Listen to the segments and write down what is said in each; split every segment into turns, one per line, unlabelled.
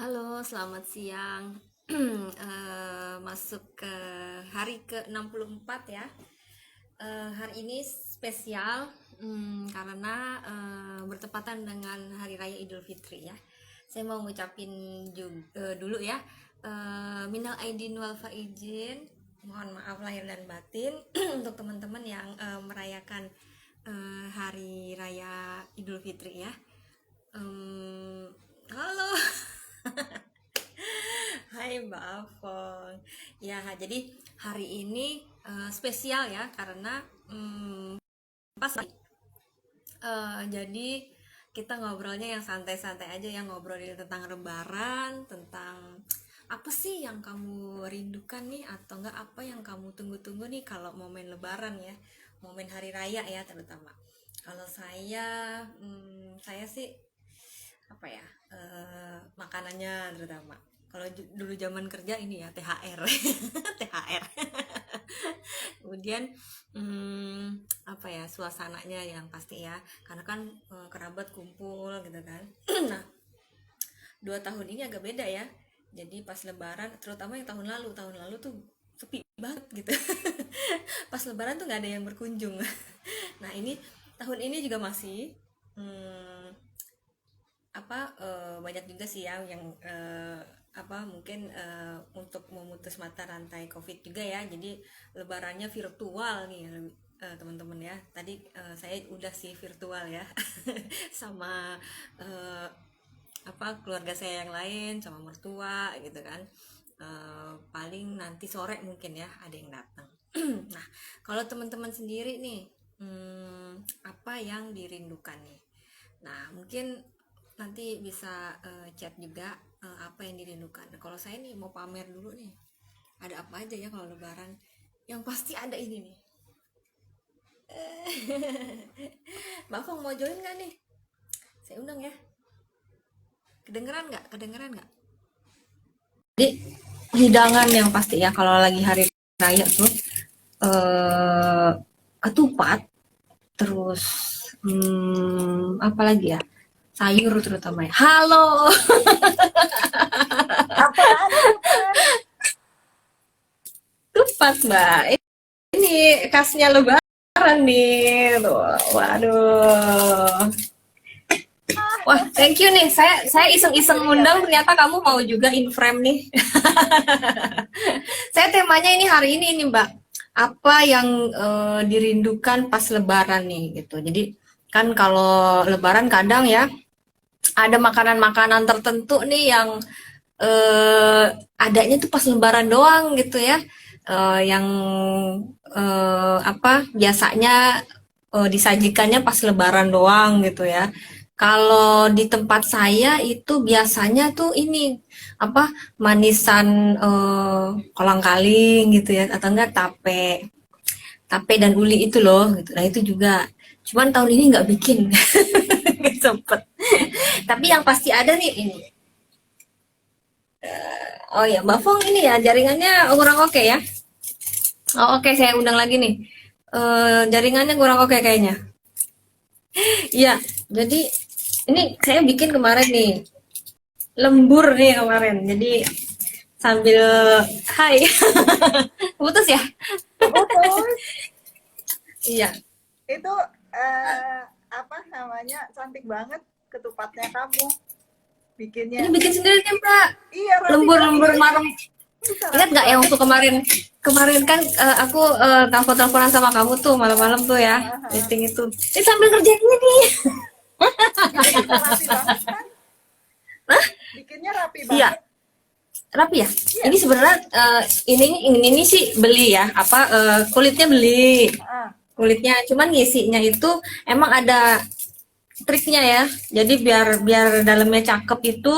Halo, selamat siang. Masuk ke hari ke-64 ya. Hari ini spesial karena bertepatan dengan Hari Raya Idul Fitri ya. Saya mau ngucapin dulu ya. Minal aidin wal faizin. Mohon maaf lahir dan batin untuk teman-teman yang merayakan Hari Raya Idul Fitri ya. Halo. Hai Mbak Afon. Ya, jadi hari ini spesial ya karena pas jadi kita ngobrolnya yang santai-santai aja ya, ngobrolin tentang Lebaran, tentang apa sih yang kamu rindukan nih atau enggak apa yang kamu tunggu-tunggu nih kalau momen Lebaran ya, momen hari raya ya terutama. Kalau saya sih apa ya, makanannya terutama kalau dulu zaman kerja ini ya THR. THR. Kemudian apa ya, suasananya yang pasti ya karena kan kerabat kumpul gitu kan. Nah, 2 tahun ini agak beda ya, jadi pas lebaran terutama yang tahun lalu tuh sepi banget gitu. Pas lebaran tuh nggak ada yang berkunjung. Nah, ini tahun ini juga masih hmm, banyak juga sih ya yang mungkin untuk memutus mata rantai COVID juga ya. Jadi lebarannya virtual nih teman-teman ya. Tadi saya udah sih virtual ya sama eh, keluarga saya yang lain, sama mertua gitu kan. Paling nanti sore mungkin ya ada yang datang. Nah, kalau teman-teman sendiri nih, apa yang dirindukan nih? Nah, mungkin nanti bisa chat juga apa yang dirindukan. Nah, kalau saya nih mau pamer dulu nih. Ada apa aja ya kalau lebaran? Yang pasti ada ini nih. Mbak Fong mau join nggak nih? Saya undang ya. Kedengeran nggak? Kedengeran nggak? Jadi hidangan yang pasti ya kalau lagi hari raya tuh eh ketupat, terus apa lagi ya? Sayur terutama ya. Halo.
Apaan tuh?
Tepat Mbak, ini khasnya lebaran nih tuh. Waduh, wah thank you nih, saya iseng-iseng
Beli ya,
ngundang
Teh?
ternyata kamu mau juga in frame nih. Saya temanya ini hari ini Mbak, apa yang dirindukan pas lebaran nih gitu. Jadi kan kalau lebaran kadang ya ada makanan-makanan tertentu nih yang adanya tuh pas lebaran doang gitu ya. Yang biasanya disajikannya pas lebaran doang gitu ya. Kalau di tempat saya itu biasanya tuh ini apa, manisan kolang-kaling gitu ya, atau enggak tape, tape dan uli itu loh gitu. Nah itu juga. Cuman tahun ini nggak bikin, nggak sempet. Tapi yang pasti ada nih ini. Oh ya, Mbak Fong ini ya jaringannya kurang oke ya. Oh oke, saya undang lagi nih. Jaringannya kurang oke kayaknya. Iya, jadi ini saya bikin kemarin nih, lembur nih kemarin. Jadi sambil hai, putus ya?
Keputus.
Iya.
Itu apa namanya? Cantik banget ketupatnya kamu
Ini
bikinnya.
bikin sendiri nih Mbak.
Iya, rapi banget.
Lembur-lembur malam.
Bisa
Ingat
rapi
nggak yang
banget.
waktu kemarin? Kemarin kan aku telepon-teleponan sama kamu tuh malam-malam tuh ya,
Hahaha.
meeting itu. Ini sambil kerjain ini.
Itu bisa rapi banget kan? Bikinnya rapi
Iya,
banget.
rapi ya. Ini
Iya.
sebenarnya ini sih beli ya, kulitnya beli.
Ah,
Kulitnya cuman ngisinya itu emang ada triknya ya, jadi biar biar dalamnya cakep itu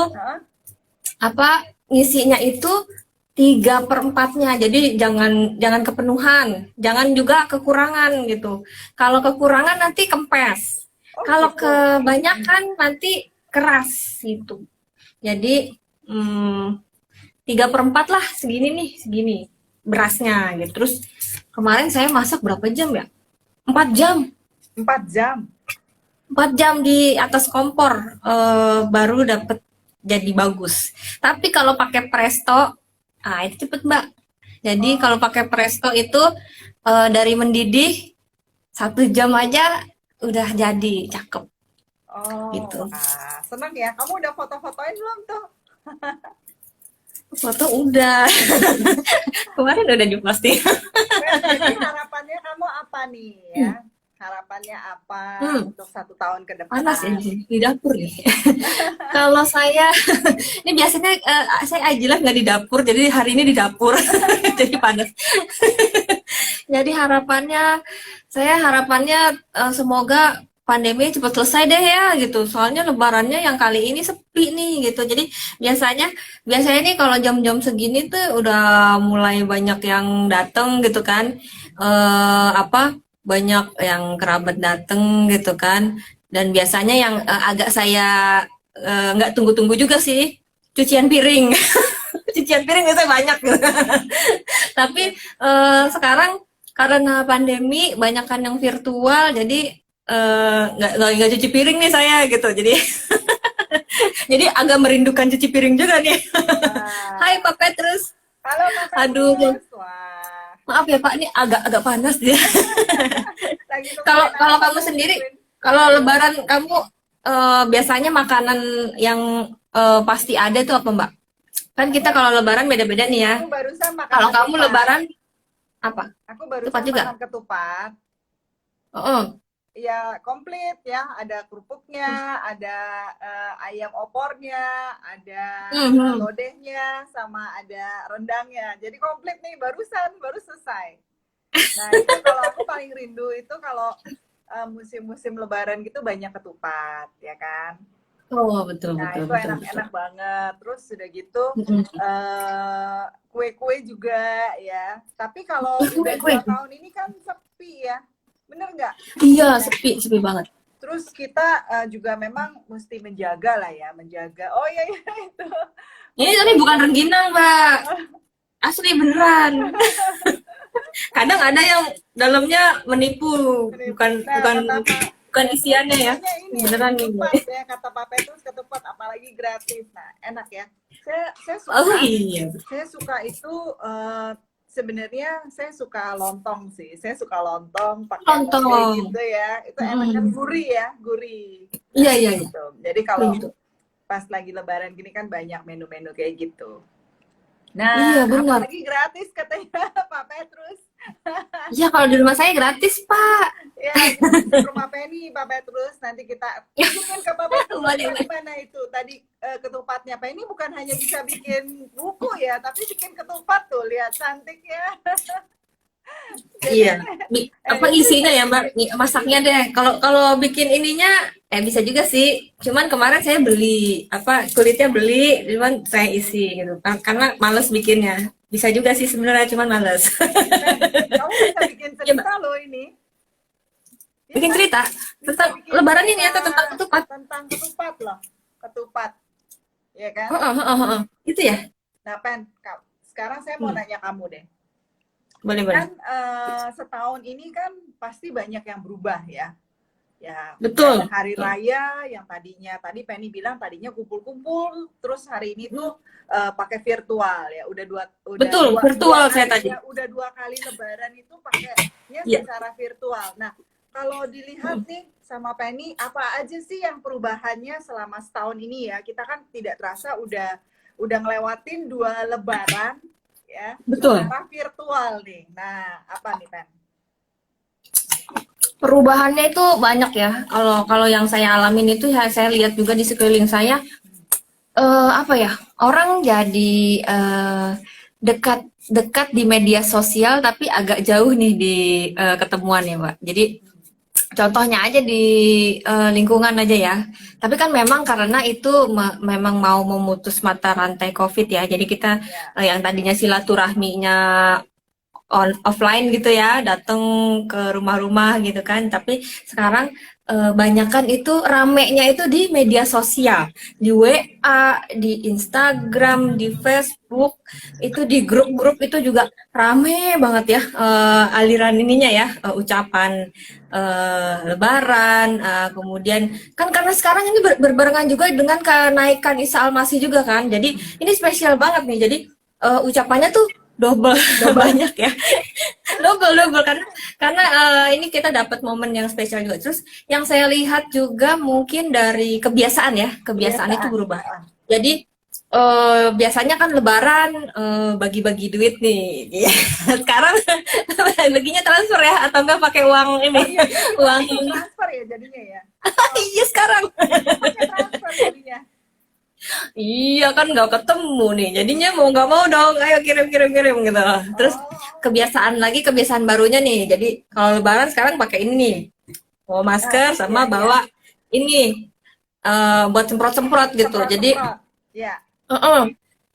ah.
ngisinya itu 3/4-nya, jadi jangan jangan kepenuhan, jangan juga kekurangan gitu. Kalau kekurangan nanti kempes,
Oh
kalau
gitu.
kebanyakan nanti keras gitu. Jadi 3/4 lah, segini nih, segini berasnya gitu. Terus kemarin saya masak berapa jam ya, 4 jam.
4 jam.
4 jam di atas kompor baru dapet jadi bagus. Tapi kalau pakai Presto, itu cepet Mbak. Jadi
Oh,
kalau pakai Presto itu dari mendidih 1 jam aja udah jadi cakep
oh,
gitu.
wah, seneng ya. Kamu udah foto-fotoin belum tuh?
Foto udah kemarin udah diposting.
Ben, jadi harapannya kamu apa nih ya? Harapannya apa
Hmm,
untuk 1 tahun ke
panas ya
depan?
di dapur nih. Kalau saya ini biasanya saya ajilah nggak di dapur, jadi hari ini di dapur jadi panas. Jadi harapannya semoga pandemi cepat selesai deh ya gitu. Soalnya lebarannya yang kali ini sepi nih gitu. Jadi biasanya biasanya nih kalau jam-jam segini tuh udah mulai banyak yang dateng gitu kan. Apa banyak yang kerabat dateng gitu kan. Dan biasanya yang agak saya nggak tunggu-tunggu juga sih cucian piring. Cucian piring biasanya banyak gitu. Tapi sekarang karena pandemi banyak kan yang virtual, jadi nggak cuci piring nih saya gitu. Jadi jadi agak merindukan cuci piring juga nih. Hai
Wah,
Pak Petrus.
halo Kak
Aduh,
Petrus. Wah,
maaf ya Pak, ini agak panas dia.
lagi
Kalau
nungguin
kalau
apa
kamu
tuh?
sendiri,
Nungguin
kalau
video.
Lebaran kamu biasanya makanan yang pasti ada itu apa Mbak? Kan
Aku
kita kalau Lebaran beda-beda nih ya.
aku barusan makan
Kalau kamu
ketupat.
Lebaran apa?
Aku
Tepat
barusan
juga.
makan ketupat.
Oh,
Ya komplit ya, ada kerupuknya, ada ayam opornya, ada
mhm.
lodehnya, sama ada rendangnya. Jadi komplit nih, baru selesai. Nah itu kalau aku paling rindu itu kalau musim-musim Lebaran gitu banyak ketupat, ya kan?
Oh, betul
Nah
betul
itu
betul betul.
enak-enak banget. Terus sudah gitu
Mhm.
kue-kue juga ya. Tapi kalau
Ih,
udah
kue.
2 tahun ini kan sepi ya, bener nggak?
Iya, sepi banget.
Terus kita juga memang mesti menjaga lah ya, menjaga. Oh iya iya itu
Ini tapi bukan
menjaga.
rengginang, Mbak. Asli beneran. Kadang ada yang dalamnya menipu,
Menipu.
bukan
Nah
bukan
kata Pak,
bukan isiannya ya.
katanya ini
Beneran ini.
ketupat ya, kata Pak Petrus ketupat apalagi gratis. Nah enak ya. Saya
Oh
suka,
iya,
saya suka itu sebenarnya saya suka lontong sih. Saya suka lontong pakai toge
lontong.
gitu ya. Itu enak kan,
Hmm.
gurih ya, gurih.
Iya
Nah
iya iya.
gitu. Jadi
Betul
kalau
betul.
pas lagi Lebaran gini kan banyak menu-menu kayak gitu.
Iya
Nah,
benar.
apalagi gratis katanya Pak Petrus.
Iya kalau di rumah saya gratis, Pak.
Ya, gratis ke rumah Penny, Pak Petrus. Nanti kita tunjukin ke Pak Petrus
Boleh
kayak
boleh.
gimana itu tadi ketupatnya. Penny bukan hanya bisa bikin buku ya, tapi bikin ketupat tuh. Lihat cantik ya. Jadi
Iya. Apa
edisi
isinya ya Mbak?
edisi.
Masaknya deh. Kalau kalau bikin ininya bisa juga sih. Cuman kemarin saya beli apa kulitnya beli, cuman saya isi gitu. Karena males bikinnya. Bisa juga sih sebenarnya, cuman males.
Ben, kamu bisa bikin
Iya Mbak.
cerita loh ini. Ya
Bikin
kan?
cerita
Bisa
tentang
bikin
Lebaran ini
cerita
atau tentang ketupat.
tentang ketupat loh. Ketupat, ya kan?
Heeh, heeh, heeh. Itu ya.
Nah, Pen, sekarang saya mau
Hmm.
nanya kamu deh.
Boleh boleh.
Kan setahun ini kan pasti banyak yang berubah ya. Ya, kayak
Betul.
hari raya yang tadi Penny bilang tadinya kumpul-kumpul, terus hari ini
Hmm.
tuh pakai virtual ya.
Betul.
Dua
Virtual saya
kali
tadi.
ya, udah 2 kali Lebaran itu pakainya
Iya.
secara virtual. Nah, kalau dilihat nih sama Penny, apa aja sih yang perubahannya selama setahun ini ya? Kita kan tidak terasa udah ngelewatin 2 Lebaran ya
Betul.
secara virtual nih. Nah, apa nih Pen?
Perubahannya itu banyak ya. Kalau kalau yang saya alamin itu ya saya lihat juga di sekeliling saya apa ya, orang jadi dekat dekat di media sosial tapi agak jauh nih di ketemuan ya, Mbak. Jadi contohnya aja di lingkungan aja ya. Tapi kan memang karena itu memang mau memutus mata rantai COVID ya. Jadi kita
Ya,
yang tadinya silaturahminya offline gitu ya, datang ke rumah-rumah gitu kan. Tapi sekarang banyakan itu ramenya itu di media sosial, di WA, di Instagram, di Facebook, itu di grup-grup itu juga rame banget ya, aliran ininya ya, ucapan Lebaran, kemudian kan karena sekarang ini berbarengan juga dengan kenaikan Isa Al-Masih juga kan, jadi ini spesial banget nih, jadi ucapannya tuh double banyak ya, double double karena ini kita dapat momen yang spesial juga. Terus yang saya lihat juga mungkin dari kebiasaan ya, kebiasaan itu
Kebiasaan.
berubah. Jadi biasanya kan Lebaran bagi-bagi duit nih. Iya. Sekarang baginya transfer ya atau enggak pakai uang
Oh
ini,
iya, jadi kita
uang.
langsung transfer ya jadinya ya. Atau
Iya sekarang.
pakai transfer jadinya.
Iya kan nggak ketemu nih, jadinya mau nggak mau dong, ayo kirim kirim kirim gitu. Terus
Oh,
kebiasaan barunya nih, jadi kalau Lebaran sekarang pakai ini nih, bawa
nah,
masker
iya
sama
iya.
bawa ini buat semprot-semprot gitu. Jadi
Semprot-semprot. Ya.
uh-uh.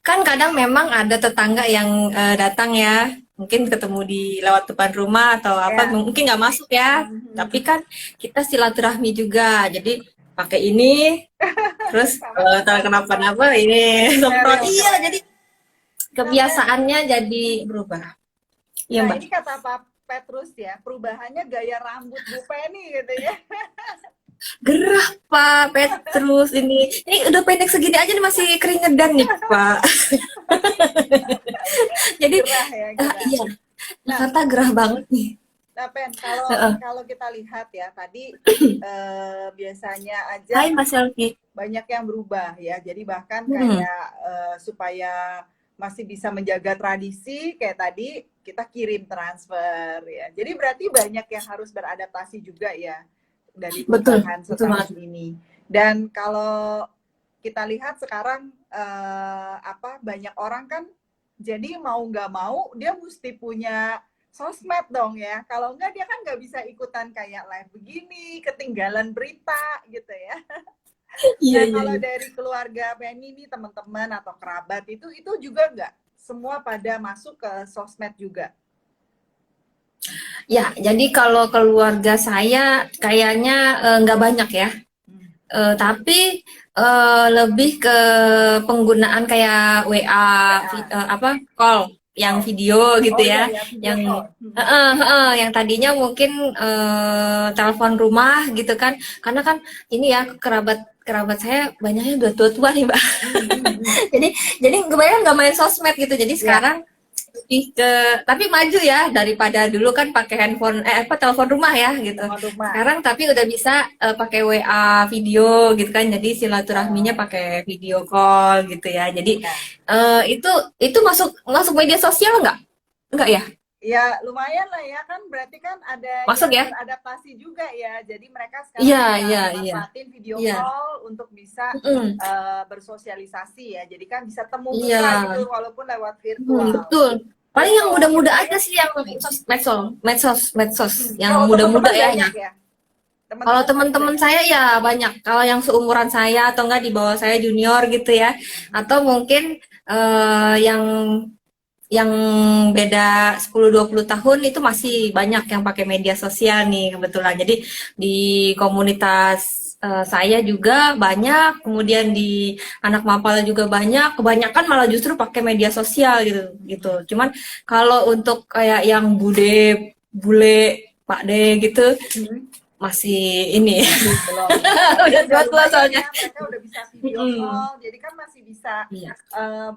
Kan kadang memang ada tetangga yang datang ya, mungkin ketemu di lewat depan rumah atau apa,
Ya.
mungkin nggak masuk ya. Tapi
Mhm.
kan kita silaturahmi juga, jadi pakai ini, terus
Sama
kalau
semprot semprot.
kenapa-napa ini semprot.
Keren
Iya,
keren.
jadi
Nah, Pen,
kebiasaannya jadi berubah. Iya
nah
Mbak.
ini kata Pak Petrus ya, perubahannya gaya rambut Bu Penny gitu ya.
Gerah Pak Petrus ini. Ini udah pendek segini aja nih masih keringetan nih Pak. Jadi
Gerah ya, gerah.
iya,
Nah,
Jakarta gerah banget nih.
nah Pen, kalau
Heeh.
kalau kita lihat ya tadi biasanya
Hai
aja
Mbak Selvi.
banyak yang berubah ya. Jadi bahkan
Hmm,
kayak supaya masih bisa menjaga tradisi kayak tadi kita kirim transfer ya. Jadi berarti banyak yang harus beradaptasi juga ya dari
betul,
perubahan
betul banget.
setahun ini. Dan kalau kita lihat sekarang apa banyak orang kan jadi mau nggak mau dia mesti punya sosmed dong ya. Kalau nggak dia kan nggak bisa ikutan kayak live begini, ketinggalan berita gitu ya.
Iya,
Nah,
iya,
kalau
iya.
dari keluarga Penny nih, teman-teman atau kerabat itu juga nggak? Semua pada masuk ke sosmed juga.
Ya, jadi kalau keluarga saya kayaknya nggak banyak ya.
Hmm.
Tapi lebih ke penggunaan kayak WA,
WA,
apa call yang
call.
video gitu
Oh iya
ya,
ya, video
yang
call.
yang tadinya mungkin telepon rumah gitu kan, karena kan ini ya kerabat kerabat saya banyaknya udah tua-tua nih Mbak.
Hmm, hmm, hmm.
jadi jadi kebanyakan nggak main sosmed gitu, jadi
Ya,
sekarang lebih ke, tapi maju ya daripada dulu kan pakai handphone apa telepon rumah ya gitu.
telepon rumah.
Sekarang tapi udah bisa pakai WA video gitu kan. Jadi silaturahminya
Oh,
pakai video call gitu ya. Jadi
ya.
itu masuk masuk media sosial nggak? Nggak ya?
Ya, lumayan lah ya kan berarti kan ada
Masuk
yang
ya?
beradaptasi juga ya. Jadi mereka sekarang
Iya,
bisa
iya, iya.
manfaatin video
Iya.
call untuk bisa
Mm-mm.
bersosialisasi ya. Jadi kan bisa temu
Iya.
muka gitu walaupun lewat virtual.
Betul. Paling
Terus
yang
kalau
muda-muda
kita
aja
lihat
sih yang medsos, yang
kalau
muda-muda
teman-teman
ya.
banyak ya.
Kalau
Teman-teman masih
teman-teman
banyak.
saya ya banyak. Kalau yang seumuran saya atau enggak di bawah saya junior gitu ya. Atau mungkin yang beda 10-20 tahun itu masih banyak yang pakai media sosial nih kebetulan. Jadi di komunitas saya juga banyak, kemudian di anak mapala juga banyak. Kebanyakan malah justru pakai media sosial gitu gitu. Cuman kalau untuk kayak yang bude, bule, Pak De gitu
Hmm.
masih ini
Belum ya. Tapi
udah
udah
tua-tua
lumayan
soalnya.
ya, mereka udah bisa video
Mm-mm.
call, jadi kan masih bisa
Iya,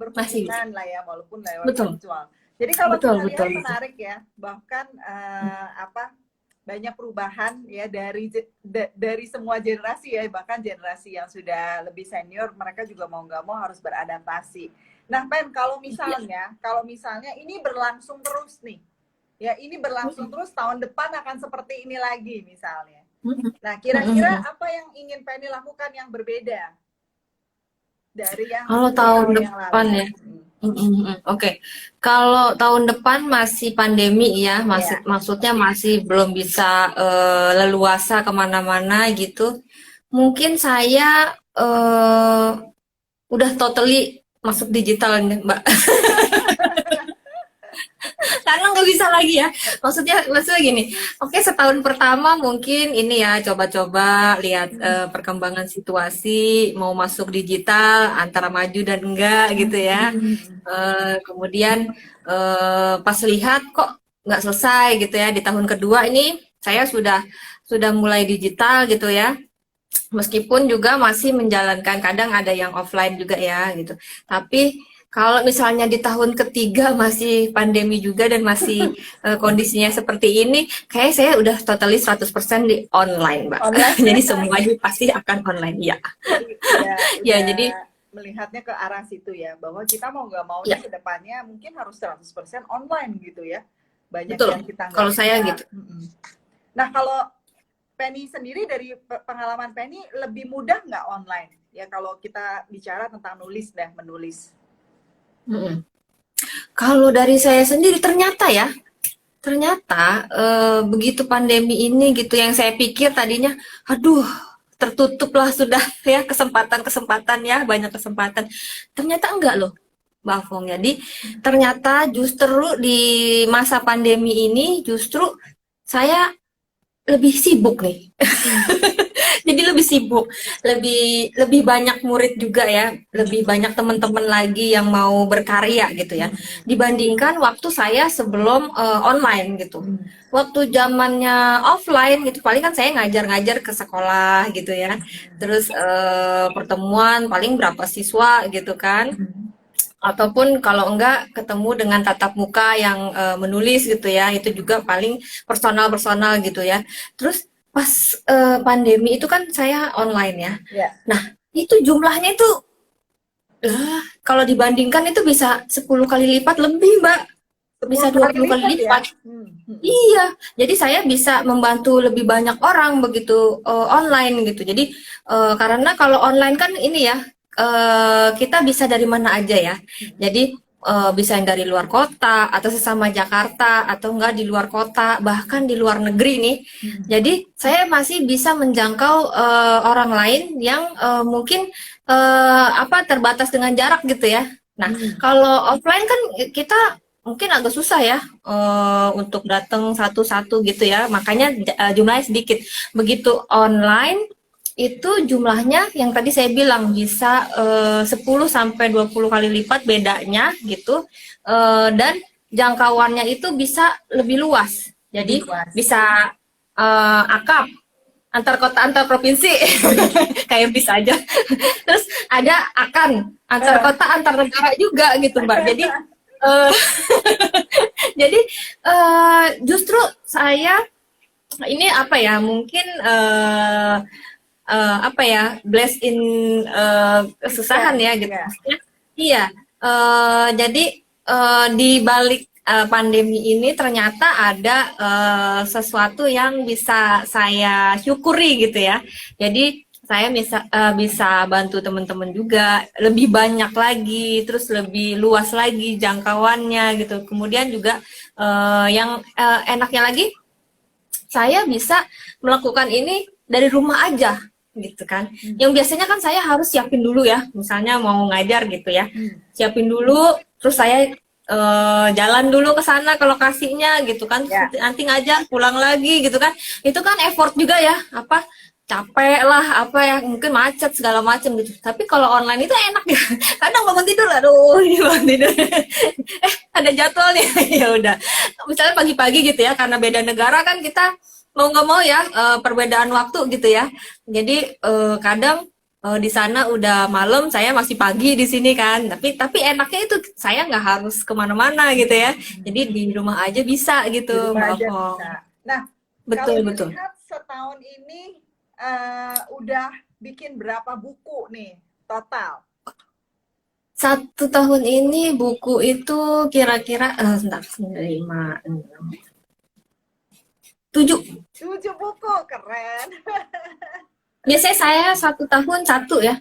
masih bisa.
berhubungan lah ya, walaupun lewat
Betul,
virtual. Jadi kalau
betul,
kita
betul,
lihat
betul.
menarik ya, bahkan apa banyak perubahan ya dari dari semua generasi ya, bahkan generasi yang sudah lebih senior, mereka juga mau nggak mau harus beradaptasi. Nah, Pen,
Iya.
kalau misalnya ini berlangsung terus nih, ya ini berlangsung terus tahun depan akan seperti ini lagi misalnya.
Mm-mm.
Nah, kira-kira
Mm-mm.
apa yang ingin Penny lakukan yang berbeda dari yang
Kalau
10
tahun
tahun yang
depan
lalu?
ya. Oke. Kalau tahun depan masih pandemi ya,
Ya,
maksudnya masih belum bisa leluasa kemana-mana gitu. Mungkin saya udah totally masuk digital nih, Mbak. Karena nggak bisa susah lagi ya. Maksudnya gini, oke setahun pertama mungkin ini ya coba-coba lihat perkembangan situasi, mau masuk digital antara maju dan enggak gitu ya. Kemudian pas lihat kok nggak selesai gitu ya di tahun kedua ini saya sudah mulai digital gitu ya. Meskipun juga masih menjalankan, kadang ada yang offline juga ya gitu. Tapi kalau misalnya di tahun ketiga masih pandemi juga dan masih kondisinya seperti ini, kayak saya udah totally 100% di online, Mbak.
Online.
Jadi semuanya pasti akan online, ya.
Jadi
Ya,
udah
jadi
melihatnya ke arah situ ya, bahwa kita mau nggak mau
ya,
nih ke depannya mungkin harus 100% online gitu ya. Banyak
betul.
yang kita nggak
Kalau saya
bisa.
gitu.
Nah, kalau Penny sendiri dari pengalaman Penny lebih mudah nggak online? Ya kalau kita bicara tentang nulis dah, menulis.
Mm-mm. Kalau dari saya sendiri ternyata begitu pandemi ini gitu yang saya pikir tadinya, aduh tertutup lah sudah ya kesempatan-kesempatan ya banyak kesempatan. Ternyata enggak loh, Mbak Fong. Jadi ternyata justru di masa pandemi ini justru saya lebih sibuk nih. Jadi lebih sibuk, lebih lebih banyak murid juga ya, lebih banyak teman-teman lagi yang mau berkarya gitu ya. Dibandingkan waktu saya sebelum online gitu. Waktu zamannya offline gitu, paling kan saya ngajar-ngajar ke sekolah gitu ya. Terus pertemuan paling berapa siswa gitu kan. Ataupun kalau enggak ketemu dengan tatap muka yang menulis gitu ya, itu juga paling personal-personal gitu ya. Terus pas pandemi itu kan saya online ya.
Ya.
Nah, itu jumlahnya itu kalau dibandingkan itu bisa 10 kali lipat lebih, Mbak.
10
Bisa dua
kali
puluh kali
lipat ya.
lipat. Iya, jadi saya bisa membantu lebih banyak orang begitu online gitu. Jadi karena kalau online kan ini ya kita bisa dari mana aja ya. Jadi bisa yang dari luar kota atau sesama Jakarta atau enggak di luar kota bahkan di luar negeri nih. Jadi saya masih bisa menjangkau orang lain yang mungkin apa terbatas dengan jarak gitu ya. Nah, kalau offline kan kita mungkin agak susah ya untuk datang satu-satu gitu ya. Makanya jumlahnya sedikit. Begitu online itu jumlahnya yang tadi saya bilang bisa 10 sampai 20 kali lipat bedanya gitu. Dan jangkauannya itu bisa lebih luas. Jadi bisa akap antar kota antar provinsi kayak bisa aja. Terus ada akan antar kota antar negara juga gitu, Mbak. Jadi eh, jadi justru saya ini apa ya mungkin apa ya bless in kesusahan ya gitu maksudnya. Iya, jadi di balik pandemi ini ternyata ada sesuatu yang bisa saya syukuri gitu ya. Jadi saya bisa bantu teman-teman juga lebih banyak lagi, terus lebih luas lagi jangkauannya gitu. Kemudian juga yang enaknya lagi, saya bisa melakukan ini dari rumah aja gitu kan. Yang biasanya kan saya harus siapin dulu ya, misalnya mau ngajar gitu ya, siapin dulu, terus saya jalan dulu ke sana ke lokasinya gitu kan, nanti ngajar pulang lagi gitu kan. Itu kan effort juga ya, apa capek lah apa ya mungkin macet segala macam gitu. Tapi kalau online itu enak ya, kadang bangun tidur aduh ini bangun tidur ada jadwalnya ya udah misalnya pagi-pagi gitu ya karena beda negara kan kita mau nggak mau ya perbedaan waktu gitu ya. Jadi kadang di sana udah malam, saya masih pagi di sini kan. Tapi enaknya itu saya nggak harus kemana-mana gitu ya. Jadi di rumah aja bisa gitu, Mbak Fong.
Nah,
betul
kalau
betul.
dilihat setahun ini udah bikin berapa buku nih total?
1 tahun ini buku itu kira-kira sebentar 5, 6, 7.
7 buku, keren.
Biasanya saya 1 tahun 1 ya.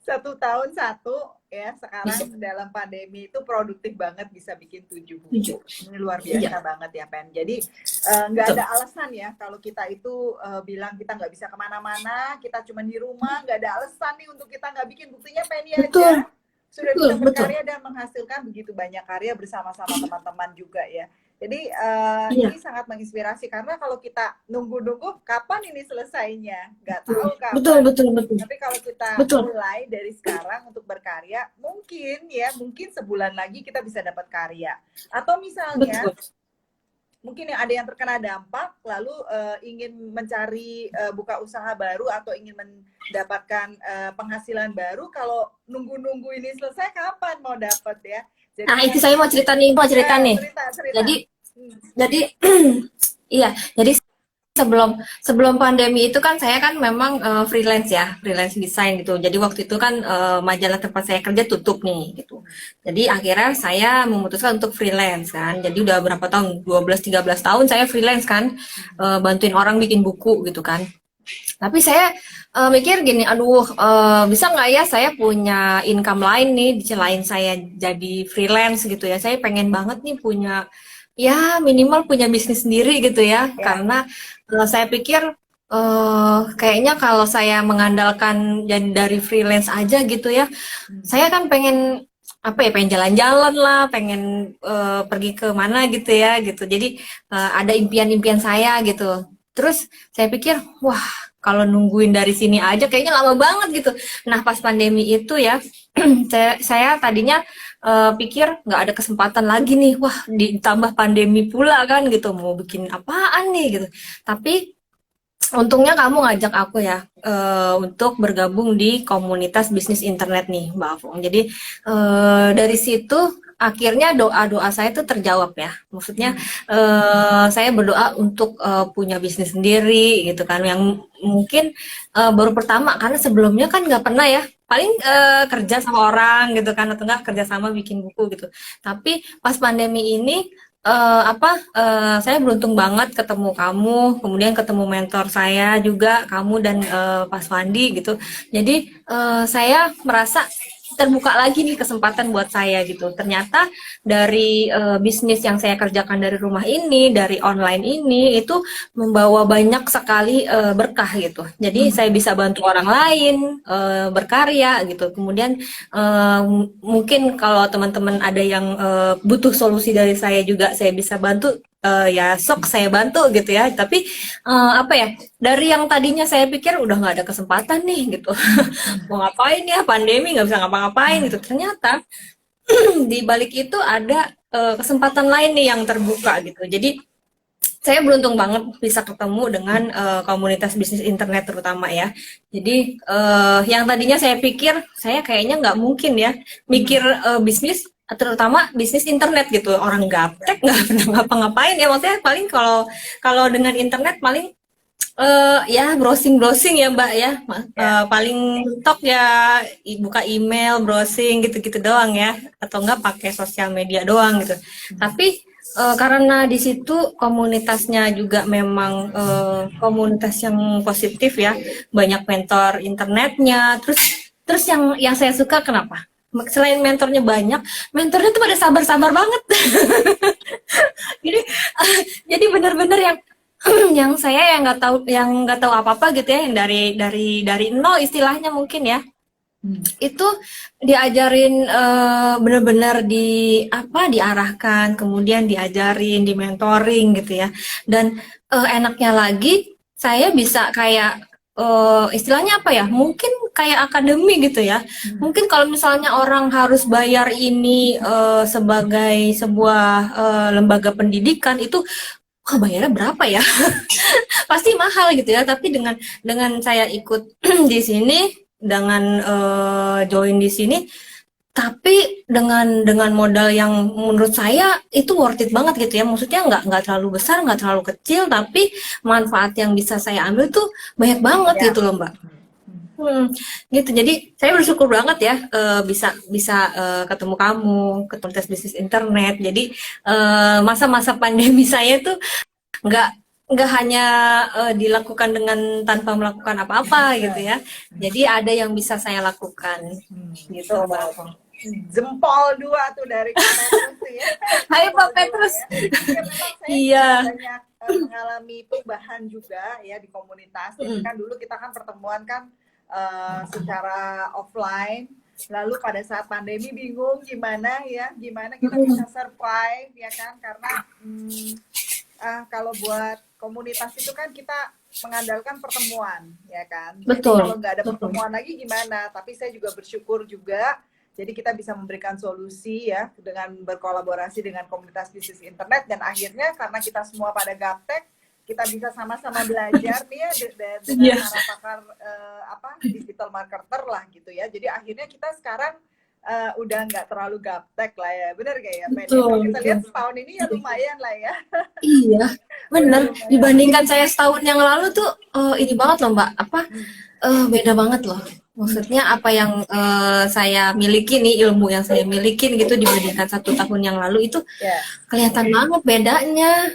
1 tahun 1 ya. Sekarang dalam pandemi itu produktif banget bisa bikin 7 buku. Ini luar biasa banget ya Pen. Jadi nggak ada alasan ya kalau kita itu bilang kita nggak bisa kemana-mana, kita cuma di rumah, nggak ada alasan nih untuk kita nggak bikin. Buktinya Penny aja sudah
betul,
bisa
betul.
berkarya dan menghasilkan begitu banyak karya bersama-sama teman-teman juga ya. Jadi
Iya,
ini sangat menginspirasi karena kalau kita nunggu-nunggu kapan ini selesainya, nggak
betul,
tahu
betul,
kapan.
betul, betul,
Tapi kalau kita
betul,
mulai dari sekarang untuk berkarya, mungkin ya, mungkin sebulan lagi kita bisa dapat karya. Atau misalnya
betul.
mungkin yang ada yang terkena dampak lalu ingin mencari buka usaha baru atau ingin mendapatkan penghasilan baru, kalau nunggu-nunggu ini selesai kapan mau dapat ya. Jadi
Nah, itu saya mau cerita nih,
cerita cerita.
Jadi,
Hmm.
jadi, iya, jadi sebelum pandemi itu kan saya kan memang freelance ya, freelance desain gitu. Jadi waktu itu kan majalah tempat saya kerja tutup nih gitu. Jadi akhirnya saya memutuskan untuk freelance kan. Jadi udah berapa tahun? 12-13 tahun saya freelance kan, bantuin orang bikin buku gitu kan. Tapi saya mikir gini, aduh, bisa nggak ya saya punya income lain nih di selain saya jadi freelance gitu ya. Saya pengen banget nih punya, ya minimal punya bisnis sendiri gitu ya.
Ya.
Karena saya pikir kayaknya kalau saya mengandalkan jadi dari freelance aja gitu ya, saya kan pengen apa ya, pengen jalan-jalan lah, pengen pergi ke mana gitu ya gitu. Jadi ada impian-impian saya gitu. Terus saya pikir, wah kalau nungguin dari sini aja kayaknya lama banget gitu. Nah pas pandemi itu ya, saya tadinya pikir nggak ada kesempatan lagi nih. Wah ditambah pandemi pula kan gitu, mau bikin apaan nih gitu. Tapi untungnya kamu ngajak aku ya untuk bergabung di komunitas bisnis internet nih, Mbak Afung. Jadi dari situ akhirnya doa-doa saya tuh terjawab ya. Maksudnya saya berdoa untuk punya bisnis sendiri gitu kan, yang mungkin baru pertama karena sebelumnya kan nggak pernah ya. Paling kerja sama orang gitu kan, atau enggak kerja sama bikin buku gitu. Tapi pas pandemi ini saya beruntung banget ketemu kamu, kemudian ketemu mentor saya juga, kamu dan Pak Wandi gitu. Jadi saya merasa terbuka lagi nih kesempatan buat saya gitu. Ternyata dari bisnis yang saya kerjakan dari rumah ini, dari online ini, itu membawa banyak sekali berkah gitu. Jadi saya bisa bantu orang lain berkarya gitu. Kemudian mungkin kalau teman-teman ada yang butuh solusi dari saya juga, saya bisa bantu. Ya sok saya bantu gitu ya. Tapi apa ya, dari yang tadinya saya pikir udah nggak ada kesempatan nih gitu, mau ngapain ya, pandemi nggak bisa ngapa-ngapain gitu, ternyata di balik itu ada kesempatan lain nih yang terbuka gitu. Jadi saya beruntung banget bisa ketemu dengan komunitas bisnis internet terutama ya. Jadi yang tadinya saya pikir saya kayaknya nggak mungkin ya mikir bisnis, terutama bisnis internet gitu. Orang gaptek nggak pernah ngapa-ngapain ya. Maksudnya paling kalau kalau dengan internet paling ya browsing-browsing ya Mbak ya.
Ya.
Paling mentok ya buka email, browsing gitu-gitu doang ya. Atau enggak pakai sosial media doang gitu. Tapi karena di situ komunitasnya juga memang komunitas yang positif ya, banyak mentor internetnya. Terus yang saya suka kenapa? Selain mentornya banyak, mentornya tuh pada sabar-sabar banget. Jadi jadi benar-benar yang yang saya yang nggak tahu apa-apa gitu ya, yang dari nol istilahnya mungkin ya, itu diajarin benar-benar di apa, diarahkan, kemudian diajarin, di mentoring gitu ya. Dan enaknya lagi saya bisa kayak istilahnya apa ya, mungkin kayak akademi gitu ya. Mungkin kalau misalnya orang harus bayar ini sebagai sebuah lembaga pendidikan itu, wah bayarnya berapa ya? Pasti mahal gitu ya. Tapi dengan saya ikut di sini, dengan join di sini, tapi dengan modal yang menurut saya itu worth it banget gitu ya. Maksudnya nggak terlalu besar, nggak terlalu kecil, tapi manfaat yang bisa saya ambil tuh banyak banget
Ya.
gitu loh Mbak. Gitu. Jadi saya bersyukur banget ya bisa bisa ketemu kamu, ketemu tes bisnis internet. Jadi masa-masa pandemi saya tuh nggak nggak hanya dilakukan dengan tanpa melakukan apa-apa gitu ya. Jadi ada yang bisa saya lakukan gitu Mbak Alfong.
Jempol dua tuh dari Kak Petrus tuh ya.
Hai
Jempol
Pak
dua
Petrus.
ya. Ya memang saya
Iya.
juga banyak mengalami perubahan juga ya di komunitas. Jadi kan dulu kita kan pertemuan kan secara offline. Lalu pada saat pandemi bingung gimana kita bisa survive ya kan, karena kalau buat komunitas itu kan kita mengandalkan pertemuan ya kan. Jadi
Betul.
kalau nggak ada
Betul.
pertemuan lagi gimana? Tapi saya juga bersyukur juga. Jadi kita bisa memberikan solusi ya dengan berkolaborasi dengan komunitas bisnis internet, dan akhirnya karena kita semua pada gaptek, kita bisa sama-sama belajar nih ya dengan para pakar digital marketer lah gitu ya. Jadi akhirnya kita sekarang udah nggak terlalu gaptek lah ya, bener gak ya Ben?
Betul,
Kalau kita
betul.
lihat setahun ini ya lumayan lah ya.
Iya, bener.
Lumayan.
Dibandingkan saya setahun yang lalu tuh ini banget loh Mbak. Beda banget loh. Maksudnya apa yang saya miliki nih, ilmu yang saya milikin gitu dibandingkan 1 tahun yang lalu itu
Ya.
kelihatan banget bedanya.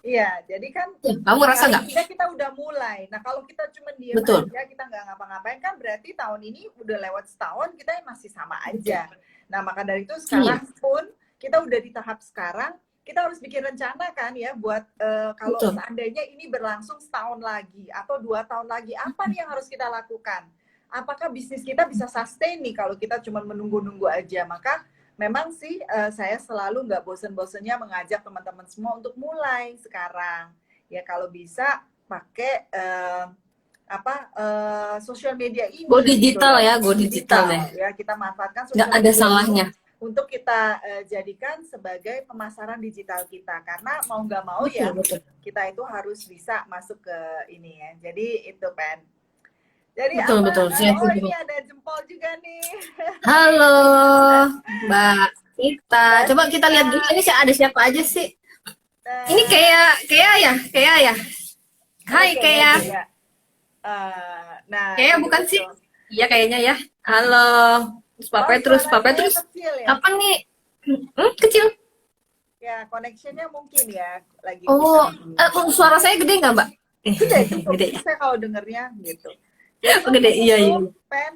Iya, jadi kan
Ya, kamu ngerasa nggak?
kita udah mulai. Nah, kalau kita cuma diem
Betul.
aja, kita nggak ngapa-ngapain kan berarti tahun ini udah lewat setahun, kita masih sama aja. Nah, maka dari itu sekarang pun kita udah di tahap sekarang, kita harus bikin rencana kan ya buat kalau
Betul.
seandainya ini berlangsung setahun lagi atau 2 tahun lagi, apa nih yang harus kita lakukan? Apakah bisnis kita bisa sustain nih kalau kita cuma menunggu-nunggu aja? Maka memang sih saya selalu nggak bosen-bosennya mengajak teman-teman semua untuk mulai sekarang. Ya kalau bisa pakai sosial media ini.
Go digital
gitu,
ya, go digital deh.
Ya kita manfaatkan
Nggak
sosial
ada
media
salahnya.
untuk kita jadikan sebagai pemasaran digital kita, karena mau nggak mau ya
Betul.
kita itu harus bisa masuk ke ini ya. Jadi itu Pen. Jadi
Betul.
oh ini ada jempol juga nih.
Halo, Mbak Ita. Coba kita lihat dulu ini ada siapa aja sih? Ini kayak ya. Hai kayak.
Nah,
Kayak bukan sih? Iya kayaknya ya. Halo. Pak Petrus.
Ya.
Kapan nih? Kecil.
Ya, connectionnya mungkin ya lagi.
Suara saya gede nggak, Mbak?
Gede. Saya kalau dengernya gitu.
Gede, iya.
Pen,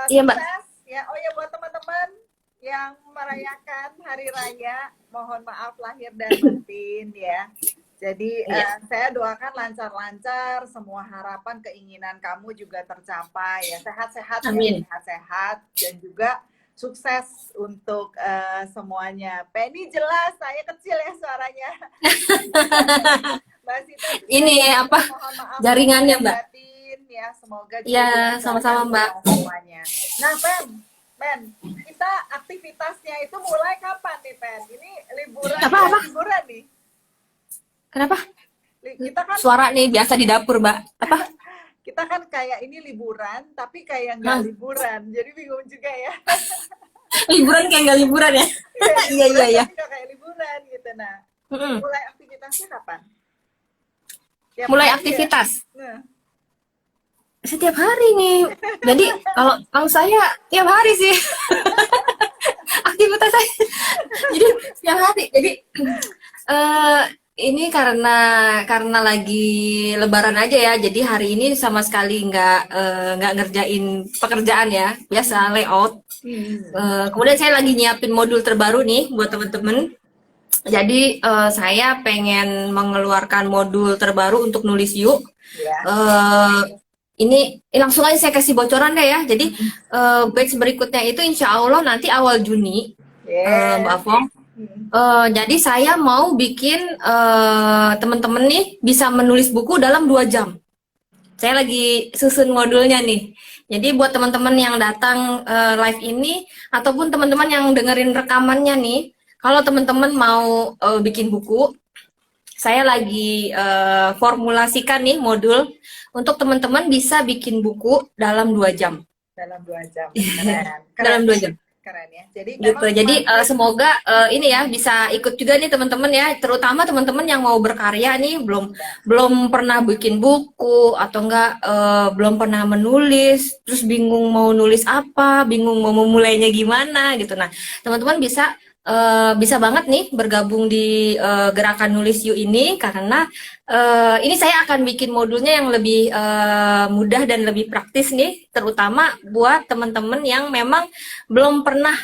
iya, Mbak.
Ya, oh ya buat teman-teman yang merayakan hari raya, mohon maaf lahir dan batin ya. Jadi saya doakan lancar-lancar, semua harapan keinginan kamu juga tercapai ya, sehat-sehat ya, sehat-sehat dan juga sukses untuk semuanya. Penny jelas, saya kecil ya suaranya. Mbak Sita,
ini apa? Jaringannya Mbak.
Ya, semoga
ya sama-sama Mbak
semuanya. Nah Pen, kita aktivitasnya itu mulai kapan nih Pen? Ini liburan nih.
Kenapa?
Kita kan
suara nih biasa di dapur Mbak. Apa?
Kita kan kayak ini liburan, tapi kayak nggak liburan, jadi bingung juga ya.
Liburan kayak nggak liburan ya? Iya.
Nggak kayak liburan gitu. Nah, mulai aktivitasnya kapan?
Mulai aktivitas?
Ya?
Setiap hari nih. Jadi kalau saya tiap hari sih aktivitas saya. Jadi setiap hari. Jadi ini karena lagi Lebaran aja ya. Jadi hari ini sama sekali nggak ngerjain pekerjaan ya. Biasa layout. Kemudian saya lagi nyiapin modul terbaru nih buat temen-temen. Jadi saya pengen mengeluarkan modul terbaru untuk nulis yuk. Ini langsung aja saya kasih bocoran deh ya. Jadi batch berikutnya itu insya Allah nanti awal Juni, Mbak Fong. Jadi saya mau bikin temen-temen nih bisa menulis buku dalam 2 jam. Saya lagi susun modulnya nih. Jadi buat teman-teman yang datang live ini ataupun teman-teman yang dengerin rekamannya nih, kalau teman-teman mau bikin buku, saya lagi formulasikan nih modul untuk teman-teman bisa bikin buku dalam 2 jam.
Dalam 2 jam. Keren.
Dalam 2 jam.
Keren ya. Jadi
gitu. Jadi semoga ini ya bisa ikut juga nih teman-teman ya, terutama teman-teman yang mau berkarya nih belum pernah bikin buku atau enggak belum pernah menulis, terus bingung mau nulis apa, bingung mau memulainya gimana gitu. Nah, teman-teman bisa banget nih bergabung di gerakan nulis yuk ini, karena ini saya akan bikin modulnya yang lebih mudah dan lebih praktis nih, terutama buat teman-teman yang memang belum pernah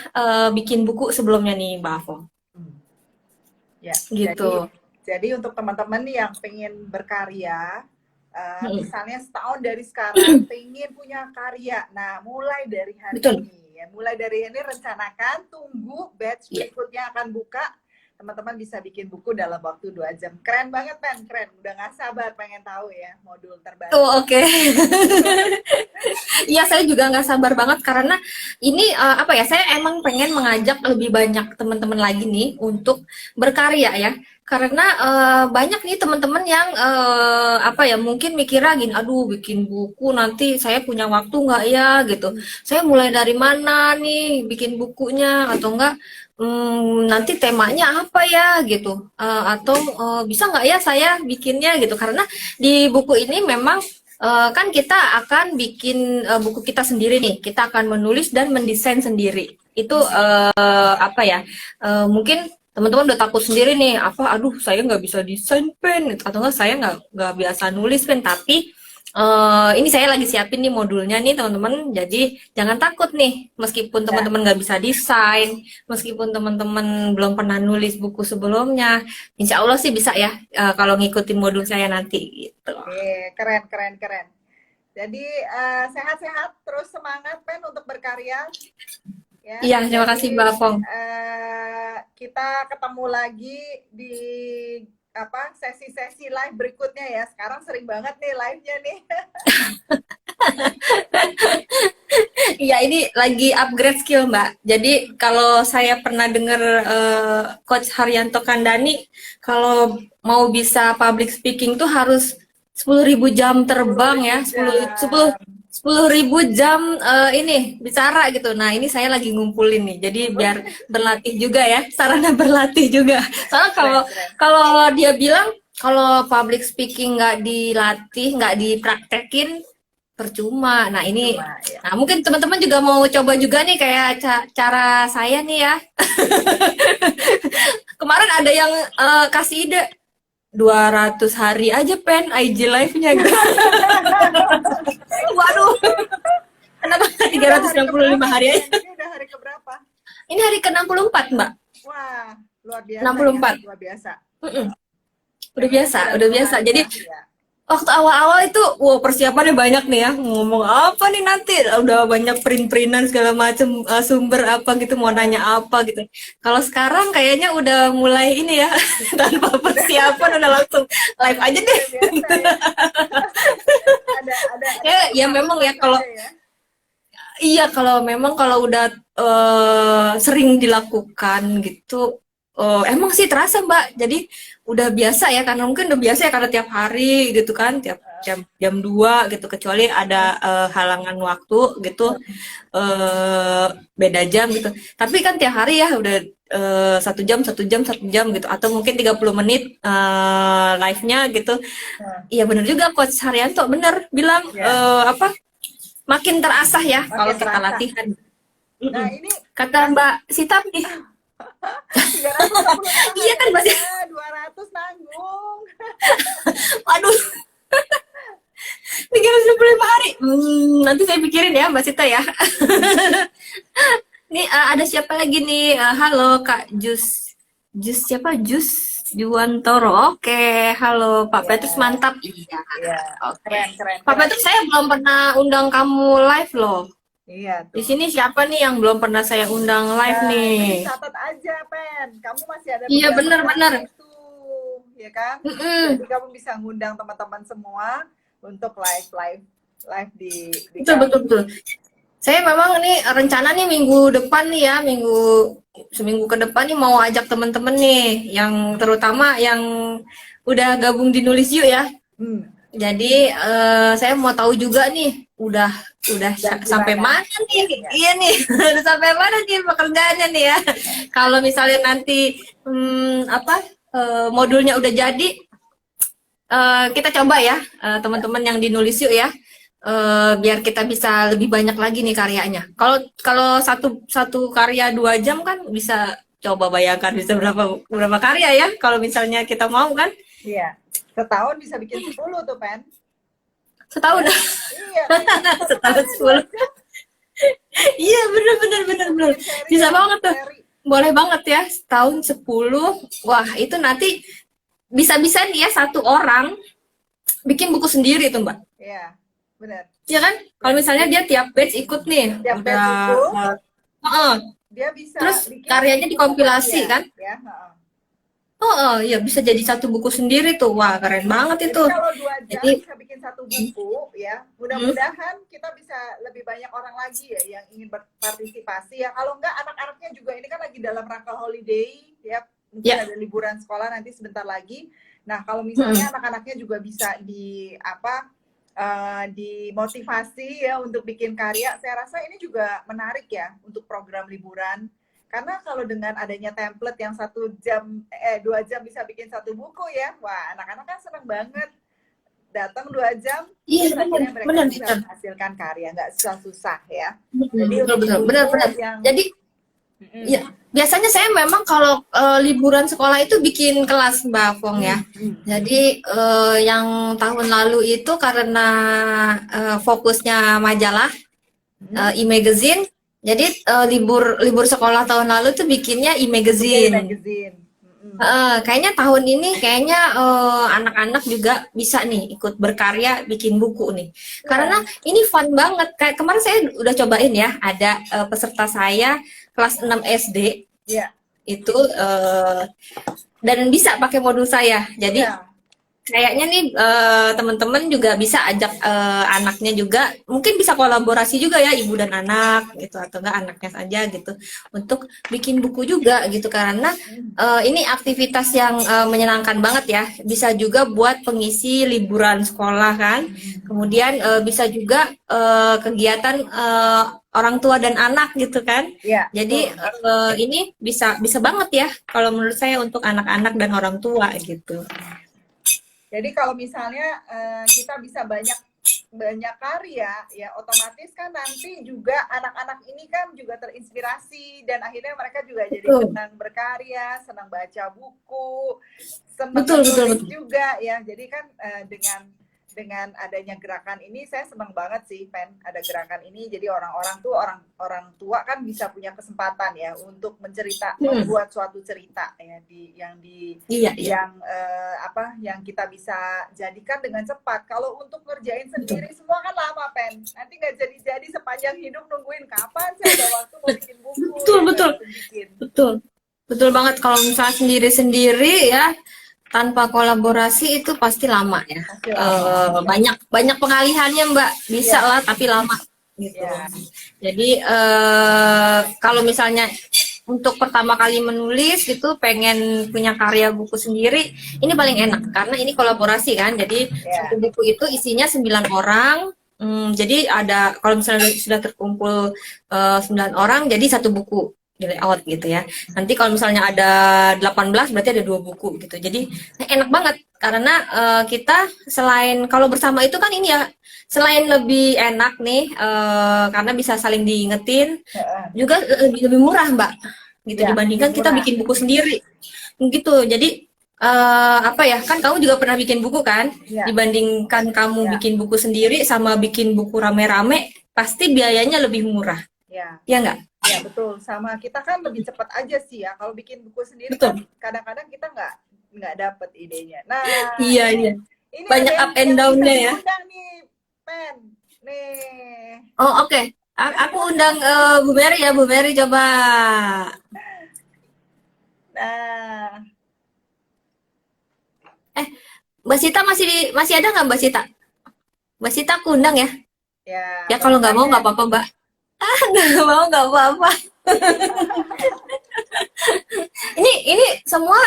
bikin buku sebelumnya nih Mbak Afo.
Ya,
gitu.
Jadi untuk teman-teman yang pengen berkarya, misalnya setahun dari sekarang pengen punya karya, nah mulai dari hari ini nih ya. Mulai dari ini rencanakan, tunggu batch
Iya.
berikutnya akan buka. Teman-teman bisa bikin buku dalam waktu 2 jam. Keren banget, Pen. Keren. Udah nggak sabar pengen tahu ya modul terbaru.
Oh, oke. Iya, saya juga nggak sabar banget karena ini apa ya? Saya emang pengen mengajak lebih banyak teman-teman lagi nih untuk berkarya ya. Karena banyak nih teman-teman yang apa ya? Mungkin mikirnya gini, aduh, bikin buku nanti saya punya waktu nggak ya gitu. Saya mulai dari mana nih bikin bukunya atau enggak? Nanti temanya apa ya gitu. Atau bisa nggak ya saya bikinnya gitu? Karena di buku ini memang kan kita akan bikin buku kita sendiri nih. Kita akan menulis dan mendesain sendiri. Itu apa ya? Mungkin teman-teman udah takut sendiri nih. Apa? Aduh, saya nggak bisa desain pen atau enggak saya nggak biasa nulis pen. Tapi ini saya lagi siapin nih modulnya nih teman-teman. Jadi jangan takut nih. Meskipun teman-teman nggak bisa desain, meskipun teman-teman belum pernah nulis buku sebelumnya, insya Allah sih bisa ya kalau ngikutin modul saya nanti gitu.
Oke, keren, keren, keren. Jadi sehat-sehat, terus semangat Pen untuk berkarya. Ya,
Iya, terima kasih Mbak Fong.
Kita ketemu lagi di apa sesi-sesi live berikutnya ya. Sekarang sering banget nih live-nya nih.
Iya, ini lagi upgrade skill, Mbak. Jadi kalau saya pernah dengar Coach Haryanto Kandani, kalau mau bisa public speaking tuh harus 10.000 jam terbang ya, 10.000 jam ini bicara gitu. Nah, ini saya lagi ngumpulin nih. Jadi biar berlatih juga ya, sarana berlatih juga. Soalnya kalau dia bilang kalau public speaking nggak dilatih, nggak dipraktekin, percuma. Nah, ini
Ya.
nah mungkin teman-teman juga mau coba juga nih kayak cara saya nih ya. Kemarin ada yang kasih ide 200 hari aja pen IG live-nya gitu. Waduh. Kenapa 365 hari aja?
Ini udah hari keberapa?
Ini hari ke-64, Mbak.
Wah, luar biasa.
64.
Ya, luar biasa.
Udah biasa. Jadi
Ya.
waktu awal-awal itu, wow, persiapannya banyak nih ya. Ngomong apa nih nanti? Udah banyak print-printan segala macam sumber apa gitu, mau nanya apa gitu. Kalau sekarang kayaknya udah mulai ini ya, tanpa persiapan udah langsung live aja deh.
Biasa, ya. ada
Ya memang ya kalau
ya.
iya kalau udah sering dilakukan gitu, emang sih terasa Mbak. Jadi udah biasa ya karena mungkin udah biasa ya karena tiap hari gitu kan, tiap jam 2 gitu, kecuali ada halangan waktu gitu, beda jam gitu. Tapi kan tiap hari ya udah 1 jam gitu, atau mungkin 30 menit live-nya gitu. Iya bener juga Coach Haryanto bener bilang apa makin terasah ya kalau kita
terasah.
latihan.
Nah, ini
Kata Mbak Sita nih.
360
Iya kan, Mbak Sita?
200 nanggung.
Waduh. 365 hari. Nanti saya pikirin ya Mbak Sita ya. Nih ada siapa lagi nih? Halo Kak Jus siapa? Jus Juwantoro. Oke, halo Pak Petrus, mantap. Iya.
Iya,
Oke.
keren.
Pak Petrus, saya belum pernah undang kamu live loh.
Iya,
Di sini siapa nih yang belum pernah saya undang live nih?
Catat aja, Pen. Kamu masih ada
Iya,
beberapa
benar.
itu, ya kan? Jadi kamu bisa ngundang teman-teman semua untuk live di
Betul. Saya memang nih rencana nih minggu depan nih ya, seminggu ke depan nih mau ajak teman-teman nih, yang terutama yang udah gabung di Nulis Yuk ya. Jadi saya mau tahu juga nih, udah sampai mana nih? Iya nih, udah sampai mana nih pekerjaannya nih ya. Kalau misalnya nanti modulnya udah jadi, kita coba ya teman-teman yang di Nulis Yuk ya. Biar kita bisa lebih banyak lagi nih karyanya. Kalau satu karya 2 jam kan bisa, coba bayangkan bisa berapa karya ya kalau misalnya kita mau kan.
Iya. Setahun bisa bikin 10 tuh, Pen.
Setahun.
Iya.
Setahun 10. Iya, bener. Bisa banget tuh. Boleh banget ya, setahun 10. Wah, itu nanti bisa-bisa nih ya satu orang bikin buku sendiri tuh, Mbak.
Iya, benar.
Iya kan? Kalau misalnya dia tiap batch ikut nih,
Tiap batch ikut,
Heeh.
Dia bisa
Terus
bikin
karyanya
buku
dikompilasi
karya,
kan?
ya. Heeh.
Oh, ya bisa jadi satu buku sendiri tuh. Wah, keren banget
Jadi
itu.
kalau 2 jam
Jadi,
bisa bikin satu buku, ya.
hmm,
Mudah-mudahan kita bisa lebih banyak orang lagi ya yang ingin berpartisipasi ya. Kalau enggak anak-anaknya juga, ini kan lagi dalam rangka holiday, ya. Mungkin
ya,
ada liburan sekolah nanti sebentar lagi. Nah, kalau misalnya
hmm,
anak-anaknya juga bisa dimotivasi ya untuk bikin karya, saya rasa ini juga menarik ya untuk program liburan. Karena kalau dengan adanya template yang 2 jam bisa bikin satu buku ya, wah anak-anak kan seneng banget. Datang 2 jam,
iya
terus
benar,
akhirnya mereka
benar,
bisa
benar.
menghasilkan karya, nggak susah-susah ya.
Hmm,
Jadi
betul,
untuk
betul, benar,
ibu-ibu
benar.
yang
Jadi, ya, biasanya saya memang kalau liburan sekolah itu bikin kelas Mbak Fong ya. Jadi yang tahun lalu itu karena fokusnya majalah e-magazine. Jadi libur libur sekolah tahun lalu tuh bikinnya
bikin
e-magazine.
magazine.
Kayaknya tahun ini kayaknya anak-anak juga bisa nih ikut berkarya bikin buku nih. Karena
Ya,
ini fun banget. Kayak kemarin saya udah cobain ya, ada peserta saya kelas 6 SD
ya,
itu dan bisa pakai modul saya. Jadi
ya.
kayaknya nih teman-teman juga bisa ajak anaknya juga, mungkin bisa kolaborasi juga ya ibu dan anak gitu atau enggak anaknya saja gitu untuk bikin buku juga gitu karena ini aktivitas yang menyenangkan banget ya. Bisa juga buat pengisi liburan sekolah kan. Kemudian bisa juga kegiatan orang tua dan anak gitu kan.
Ya,
Jadi
betul.
ini bisa bisa banget ya kalau menurut saya untuk anak-anak dan orang tua gitu.
Jadi kalau misalnya kita bisa banyak banyak karya, ya otomatis kan nanti juga anak-anak ini kan juga terinspirasi dan akhirnya mereka juga jadi
Betul.
senang berkarya, senang baca buku, senang
Betul, betul,
menulis
betul.
juga ya. Jadi kan dengan adanya gerakan ini saya senang banget sih, Pen. Ada gerakan ini jadi orang tua kan bisa punya kesempatan ya untuk
Hmm.
membuat suatu cerita ya
Iya, iya,
yang kita bisa jadikan dengan cepat. Kalau untuk ngerjain
betul.
sendiri semua kan lama, Pen. Nanti nggak jadi sepanjang hidup nungguin kapan sih ada waktu mau bikin buku
Betul,
ya
betul.
baru bikin.
Betul. Betul banget kalau misalnya sendiri-sendiri ya tanpa kolaborasi itu pasti lama ya.
Masih lama.
Banyak banyak pengalihannya Mbak, bisa
Iya,
lah tapi lama gitu.
iya,
Jadi kalau misalnya untuk pertama kali menulis gitu pengen punya karya buku sendiri, ini paling enak karena ini kolaborasi kan. Jadi satu
iya.
buku itu isinya 9 orang. Jadi ada kalau misalnya sudah terkumpul 9 orang jadi satu buku di layout gitu ya. Nanti kalau misalnya ada 18 berarti ada 2 buku gitu. Jadi enak banget karena kita selain kalau bersama itu kan ini ya selain lebih enak nih karena bisa saling diingetin juga lebih murah Mbak gitu
Ya, lebih
dibandingkan kita
murah.
bikin buku sendiri gitu. Jadi apa ya kan kamu juga pernah bikin buku kan?
Ya,
Dibandingkan kamu
ya,
bikin buku sendiri sama bikin buku rame-rame pasti biayanya lebih murah.
ya.
Ya nggak?
Ya, betul. Sama kita kan lebih cepat aja sih ya. Kalau bikin buku sendiri kan
Betul.
kadang-kadang kita nggak dapet idenya. Nah,
Iya, iya.
ini
Banyak
ada
up
yang
and
bisa
down-nya ya.
diundang nih, Pen. Nih.
Oh, oke. Aku undang Bu Mary ya, Bu Mary coba.
Nah,
Mbak Sita masih ada nggak Mbak Sita? Mbak Sita aku undang ya.
ya
Ya kalau nggak mau nggak
makanya
apa-apa Mbak. Nggak mau nggak apa-apa. Ini semua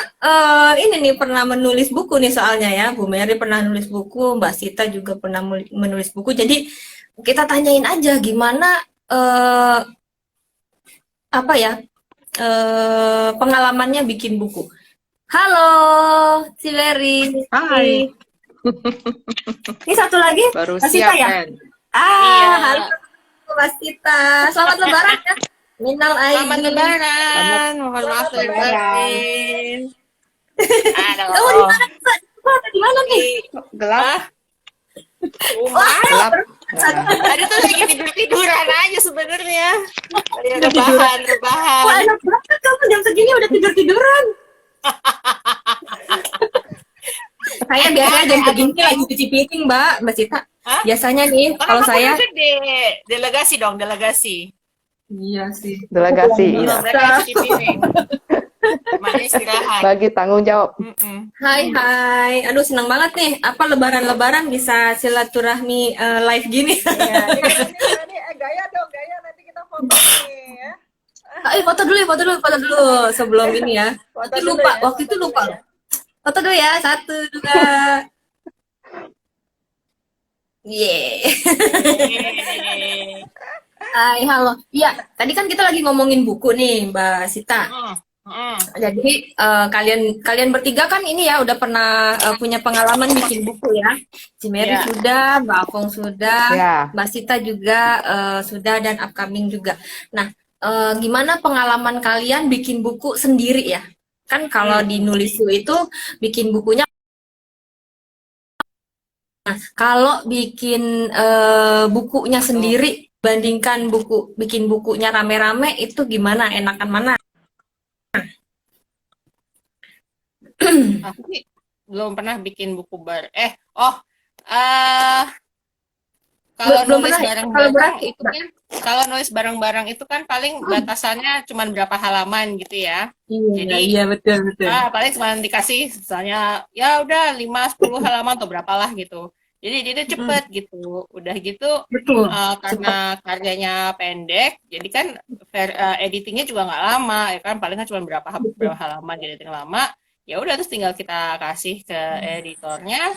ini nih pernah menulis buku nih soalnya ya. Bu Mary pernah nulis buku, Mbak Sita juga pernah menulis buku. Jadi kita tanyain aja gimana apa ya pengalamannya bikin buku. Halo, si Mary.
Hai,
Ini satu lagi,
baru
Mbak Sita
siap
ya?
kan?
Ah,
Iya,
halo Mbak Sita. Selamat Lebaran ya. Minal
selamat
aidin.
lebaran. Mohon maaf
selamat
lahir
lebaran.
batin.
Kamu di
Aduh,
mana, Mbak? Mbak, di mana nih?
gelap,
Hah?
Wah,
gelap.
Tadi tuh lagi tidur-tiduran aja sebenarnya. Ya,
udah tiduran. Wah,
rebahan.
enak banget kamu jam segini udah tidur-tiduran. Saya biasanya jam segini lagi cuci piring, Mbak Sita.
Hah?
Biasanya nih, kalau saya
Gede. Delegasi dong, delegasi.
Iya sih.
Delegasi,
Belum
iya.
Mereka cuci piring. Mana istirahat.
Bagi tanggung jawab.
Hai. Aduh, senang banget nih. Apa lebaran-lebaran bisa silaturahmi live gini.
Iya, ini gaya dong, gaya nanti kita foto nih ya.
Foto dulu, foto dulu sebelum ini ya.
Foto
Tapi
dulu
lupa,
ya,
waktu
foto
itu
dulu
lupa.
ya.
Foto dulu ya, 1, 2. Yeay.
Yeay.
Hai, halo. Iya, tadi kan kita lagi ngomongin buku nih, Mbak Sita. Jadi kalian bertiga kan ini ya udah pernah punya pengalaman bikin buku ya. Cimeri
Ya.
sudah, Mbak Apong sudah,
Ya.
Mbak Sita juga sudah dan upcoming juga. Nah, gimana pengalaman kalian bikin buku sendiri ya? Kan kalau di Nulisu itu bikin bukunya. Nah, kalau bikin bukunya sendiri bandingkan bikin bukunya rame-rame itu gimana? Enakan mana?
Aku sih belum pernah bikin buku kalau
Belum
nulis
pernah ya?
bareng-bareng
Kolaborasi,
itu kan kalau nulis bareng-bareng itu kan paling batasannya cuma berapa halaman gitu ya. Jadi
Iya betul.
paling cuma dikasih misalnya ya udah 5-10 halaman atau berapalah gitu. Jadi dia cepet gitu. Udah gitu
Betul.
karena karyanya pendek, jadi kan editingnya juga nggak lama, ya kan paling kan cuma berapa halaman editing lama. Ya udah terus tinggal kita kasih ke editornya,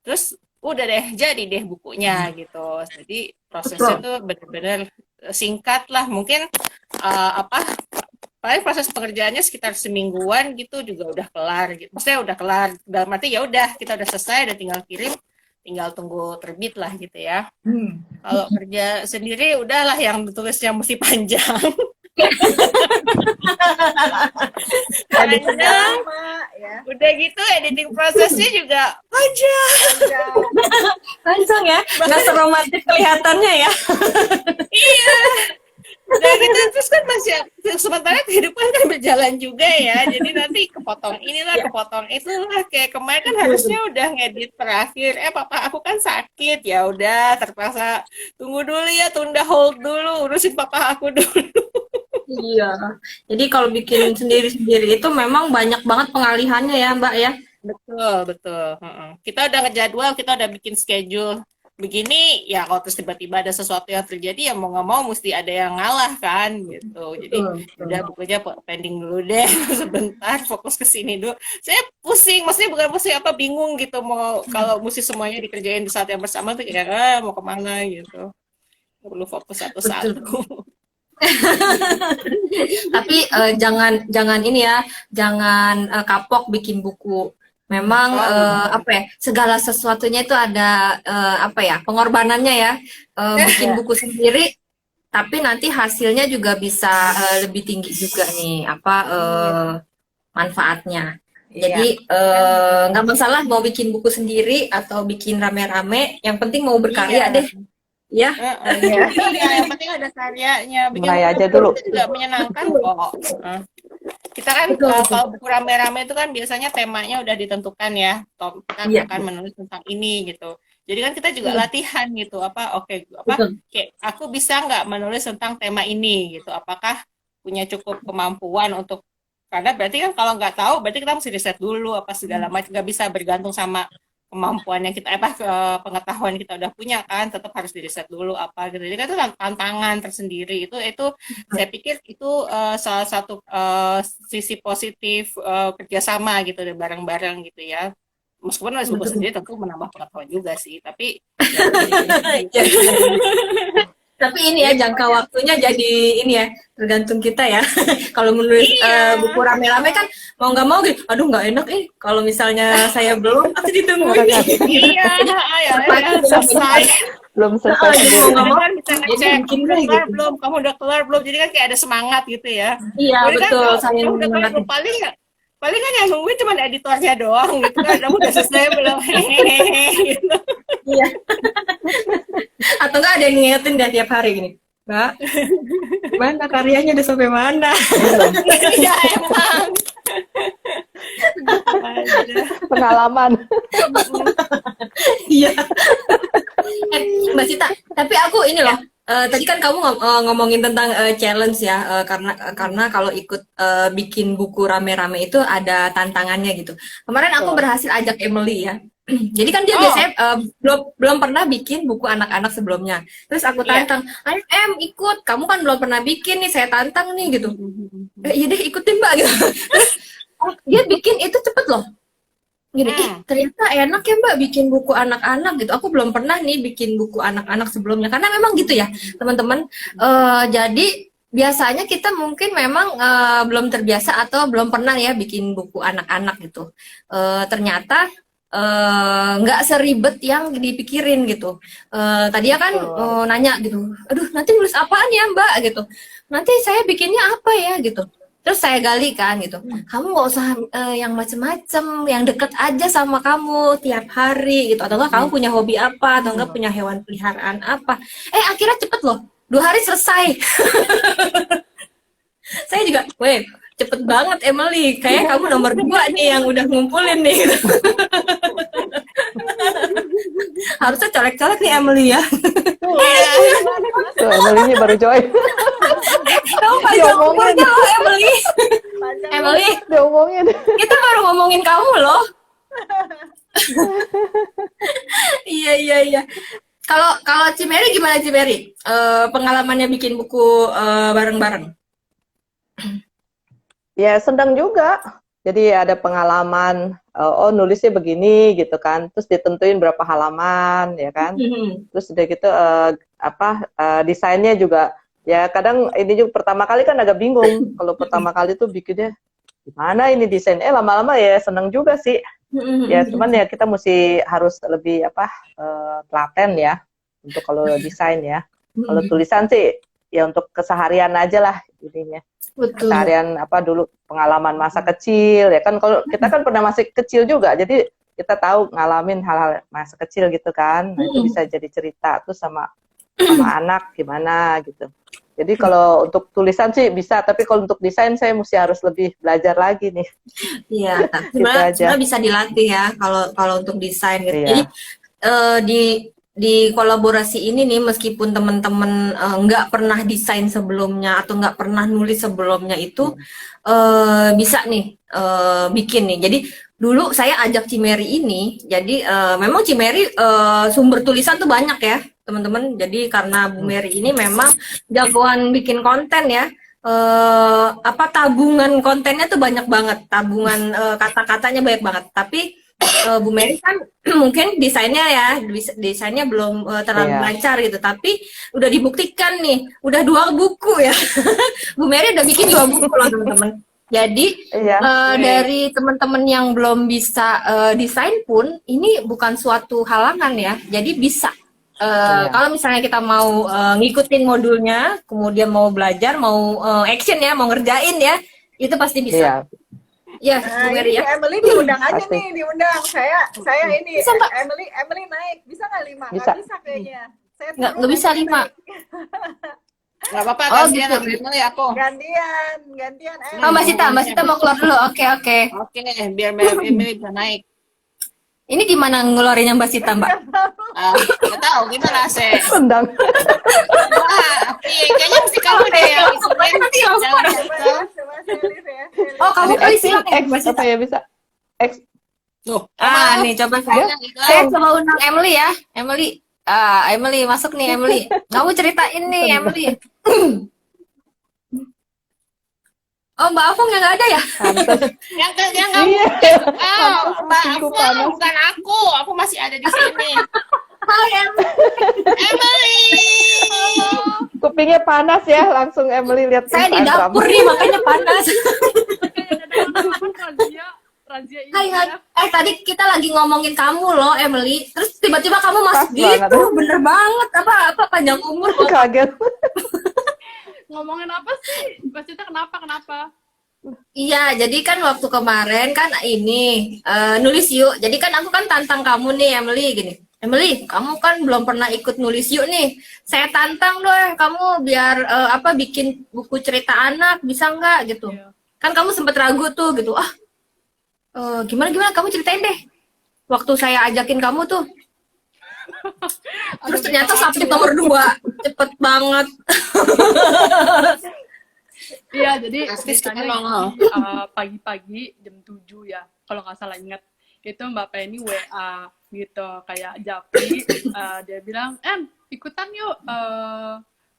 terus udah deh jadi deh bukunya gitu. Jadi prosesnya tuh bener-bener singkat lah, mungkin paling proses pengerjaannya sekitar semingguan gitu juga udah kelar gitu. Maksudnya udah kelar, dalam arti ya udah kita udah selesai, udah tinggal kirim, tinggal tunggu terbit lah gitu ya. Kalau kerja sendiri udahlah yang tulisnya mesti panjang. Panjang.
Ya.
Udah gitu editing prosesnya juga panjang.
Panjang ya, nggak seromantis kelihatannya ya.
Iya. Udah gitu terus kan masih sementara kehidupan kan berjalan juga ya. Jadi nanti kepotong inilah, kepotong itulah. Kayak kemarin kan harusnya udah ngedit terakhir. Papa aku kan sakit. Ya udah terpaksa tunggu dulu ya, tunda hold dulu, urusin papa aku dulu.
Iya. Jadi kalau bikin sendiri-sendiri itu memang banyak banget pengalihannya ya, Mbak ya.
Betul. Kita udah ngejadwal, kita udah bikin schedule begini ya. Kalau terus tiba-tiba ada sesuatu yang terjadi ya mau nggak mau mesti ada yang ngalah kan gitu. Jadi udah bukunya pending dulu deh sebentar, fokus ke sini dulu. Saya pusing, maksudnya bukan pusing bingung gitu, mau kalau mesti semuanya dikerjain di saat yang bersama tuh kayak mau kemana gitu. Perlu fokus satu-satu.
Tapi jangan ini ya, jangan kapok bikin buku. Memang segala sesuatunya itu ada pengorbanannya ya. Bikin buku sendiri, tapi nanti hasilnya juga bisa lebih tinggi juga nih manfaatnya. Jadi nggak masalah mau bikin buku sendiri atau bikin rame-rame, yang penting mau berkarya deh. Ya,
yang penting ada karyanya. Bikin
Mulai aja dulu.
itu juga menyenangkan kok. Kita kan kalau buku rame-rame itu kan biasanya temanya udah ditentukan ya. Kita akan menulis tentang ini gitu. Jadi kan kita juga latihan gitu. Kayak aku bisa nggak menulis tentang tema ini gitu. Apakah punya cukup kemampuan untuk, karena berarti kan kalau nggak tahu berarti kita mesti riset dulu apa segala macam, nggak bisa bergantung sama kemampuan yang kita pengetahuan kita udah punya kan, tetap harus diriset dulu apa gitu. Jadi kan itu tantangan tersendiri. Itu saya pikir itu salah satu sisi positif kerjasama gitu bareng-bareng gitu ya. Meskipun nulis buku sendiri tentu menambah pengetahuan juga sih, tapi
tapi ini ya jangka waktunya jadi ini ya tergantung kita ya. Kalau menulis buku rame-rame kan mau nggak mau gitu, aduh nggak enak kalau misalnya saya belum pasti ditungguin.
selesai.
Belum selesai.
Mau nggak mau
Bisa ngecek kelar belum, kamu udah kelar belum, jadi kan kayak ada semangat gitu ya.
Iya betul,
saling mengerti. Paling kan yang nungguin cuma editornya doang gitu kan, kamu udah selesai belum gitu.
Iya. Atau nggak ada yang ngingetin dia tiap hari gini, Mbak, mana karyanya udah sampai mana?
Iya emang.
Pengalaman.
Iya. Mbak Sita, tapi aku ini loh Tadi kan kamu ngomongin tentang challenge ya, karena kalau ikut bikin buku rame-rame itu ada tantangannya gitu. Kemarin aku
Betul.
berhasil ajak Emily ya. Jadi kan dia
Oh.
biasanya belum pernah bikin buku anak-anak sebelumnya. Terus aku
Iya.
tantang, ayo ikut. Kamu kan belum pernah bikin nih, saya tantang nih gitu. Iya deh ikutin Mbak gitu. Terus dia bikin itu cepet loh. Gini, ternyata enak ya Mbak bikin buku anak-anak gitu. Aku belum pernah nih bikin buku anak-anak sebelumnya. Karena memang gitu ya teman-teman. Jadi biasanya kita mungkin memang belum terbiasa atau belum pernah ya bikin buku anak-anak gitu. Ternyata nggak seribet yang dipikirin gitu. Tadi ya kan nanya gitu, aduh nanti nulis apaan ya Mbak gitu. Nanti saya bikinnya apa ya gitu. Terus saya gali kan gitu, kamu nggak usah yang macem-macem, yang deket aja sama kamu tiap hari gitu. Atau enggak kamu punya hobi apa, atau enggak punya hewan peliharaan apa. Akhirnya cepet loh, 2 hari selesai. Saya juga, weh cepet banget Emily, kayak kamu nomor 2 nih yang udah ngumpulin nih gitu. Harusnya colek-colek nih Emily ya.
Tuh, Emily baru join.
Kamu panjang umurnya loh Emily. Emily,
Diomongin.
kita baru ngomongin kamu loh. Iya. Kalau Cimeri gimana Cimeri? Pengalamannya bikin buku bareng-bareng.
Ya senang juga. Jadi ada pengalaman, nulisnya begini gitu kan. Terus ditentuin berapa halaman ya kan. Terus udah gitu desainnya juga ya kadang ini juga pertama kali kan agak bingung. Kalau pertama kali tuh bikinnya gimana ini desain. Lama-lama ya seneng juga sih. Ya cuman ya kita harus lebih telaten ya untuk kalau desain ya. Kalau tulisan sih ya untuk keseharian aja lah ininya.
Betul.
Keseharian dulu pengalaman masa kecil ya kan, kalau kita kan pernah masih kecil juga, jadi kita tahu ngalamin hal-hal masa kecil gitu kan. Nah, itu bisa jadi cerita tuh sama anak gimana gitu. Jadi kalau untuk tulisan sih bisa, tapi kalau untuk desain saya harus lebih belajar lagi nih.
Iya,
Gitu aja.
sebenarnya bisa dilatih ya kalau untuk desain gitu.
Iya.
Jadi di kolaborasi ini nih, meskipun teman-teman nggak pernah desain sebelumnya atau nggak pernah nulis sebelumnya itu bisa nih bikin nih. Jadi dulu saya ajak Cimeri ini, jadi memang Cimeri sumber tulisan tuh banyak ya teman-teman. Jadi karena Bu Mary ini memang jagoan bikin konten ya. Tabungan kontennya tuh banyak banget, tabungan kata-katanya banyak banget. Tapi Bu Mary kan mungkin desainnya belum terlalu lancar gitu, tapi udah dibuktikan nih, udah 2 buku ya. Bu Mary udah bikin 2 buku loh teman-teman. Jadi dari teman-teman yang belum bisa desain pun ini bukan suatu halangan ya. Jadi bisa. Kalau misalnya kita mau ngikutin modulnya, kemudian mau belajar, mau action ya, mau ngerjain ya, itu pasti bisa. Ya, Bu Mary ya.
Emily diundang aja
Pasti.
nih, diundang. Saya ini
Bisa, Mbak.
Emily naik. Bisa nggak 5?
Bisa.
Nggak bisa kayaknya. Saya
Nggak
turun,
bisa
Emily
5.
naik.
Nggak apa-apa,
Oh,
gantian
gitu.
sama Emily aku.
Gantian.
Oh, Mbak Sita mau keluar dulu. Oke.
Oke, biar Mbak Emily bisa naik.
Ini gimana ngeluarinnya Mbak Sita, Mbak?
Nggak tahu gimana sih.
Sendang.
Wah, kayaknya mesti kamu deh yang isuin.
Nanti langsung
Jangan
ada.
gitu.
Coba saya live ya.
Oh, kamu kali silang ya,
X
Mbak Sita?
apa ya bisa? X.
Tuh,
Nih coba saya coba undang Emily ya. Emily masuk nih Emily. Kamu ceritain nih Emily. Oh, Mbak Afong yang nggak ada ya?
Pantes.
yang kamu
Iya.
Mbak
Aku
Afo,
panas.
bukan aku masih ada di sini.
Hai Emily.
Emily.
Kupingnya panas ya, langsung Emily lihat
Saya di
Instagram.
dapur nih makanya panas.
Razia ini
Hai.
ya.
Tadi kita lagi ngomongin kamu loh Emily. Terus tiba-tiba kamu masuk
Pas
gitu.
banget.
Bener banget. Apa panjang umur kok.
Kaget.
Ngomongin apa sih? Mbak Sita kenapa?
Iya, jadi kan waktu kemarin kan ini nulis yuk. Jadi kan aku kan tantang kamu nih Emily gini. Emily, kamu kan belum pernah ikut nulis yuk nih. Saya tantang dong kamu biar bikin buku cerita anak, bisa nggak gitu.
Iya.
Kan kamu sempet ragu tuh gitu. Gimana kamu ceritain deh. Waktu saya ajakin kamu tuh. Terus ternyata subjek nomor 2. cepet banget.
Iya, jadi
Artis kita
ceritanya
nongol.
gini, pagi-pagi jam 7 ya, kalau nggak salah ingat. Itu Mbak Penny WA gitu, kayak Japri, dia bilang, ikutan yuk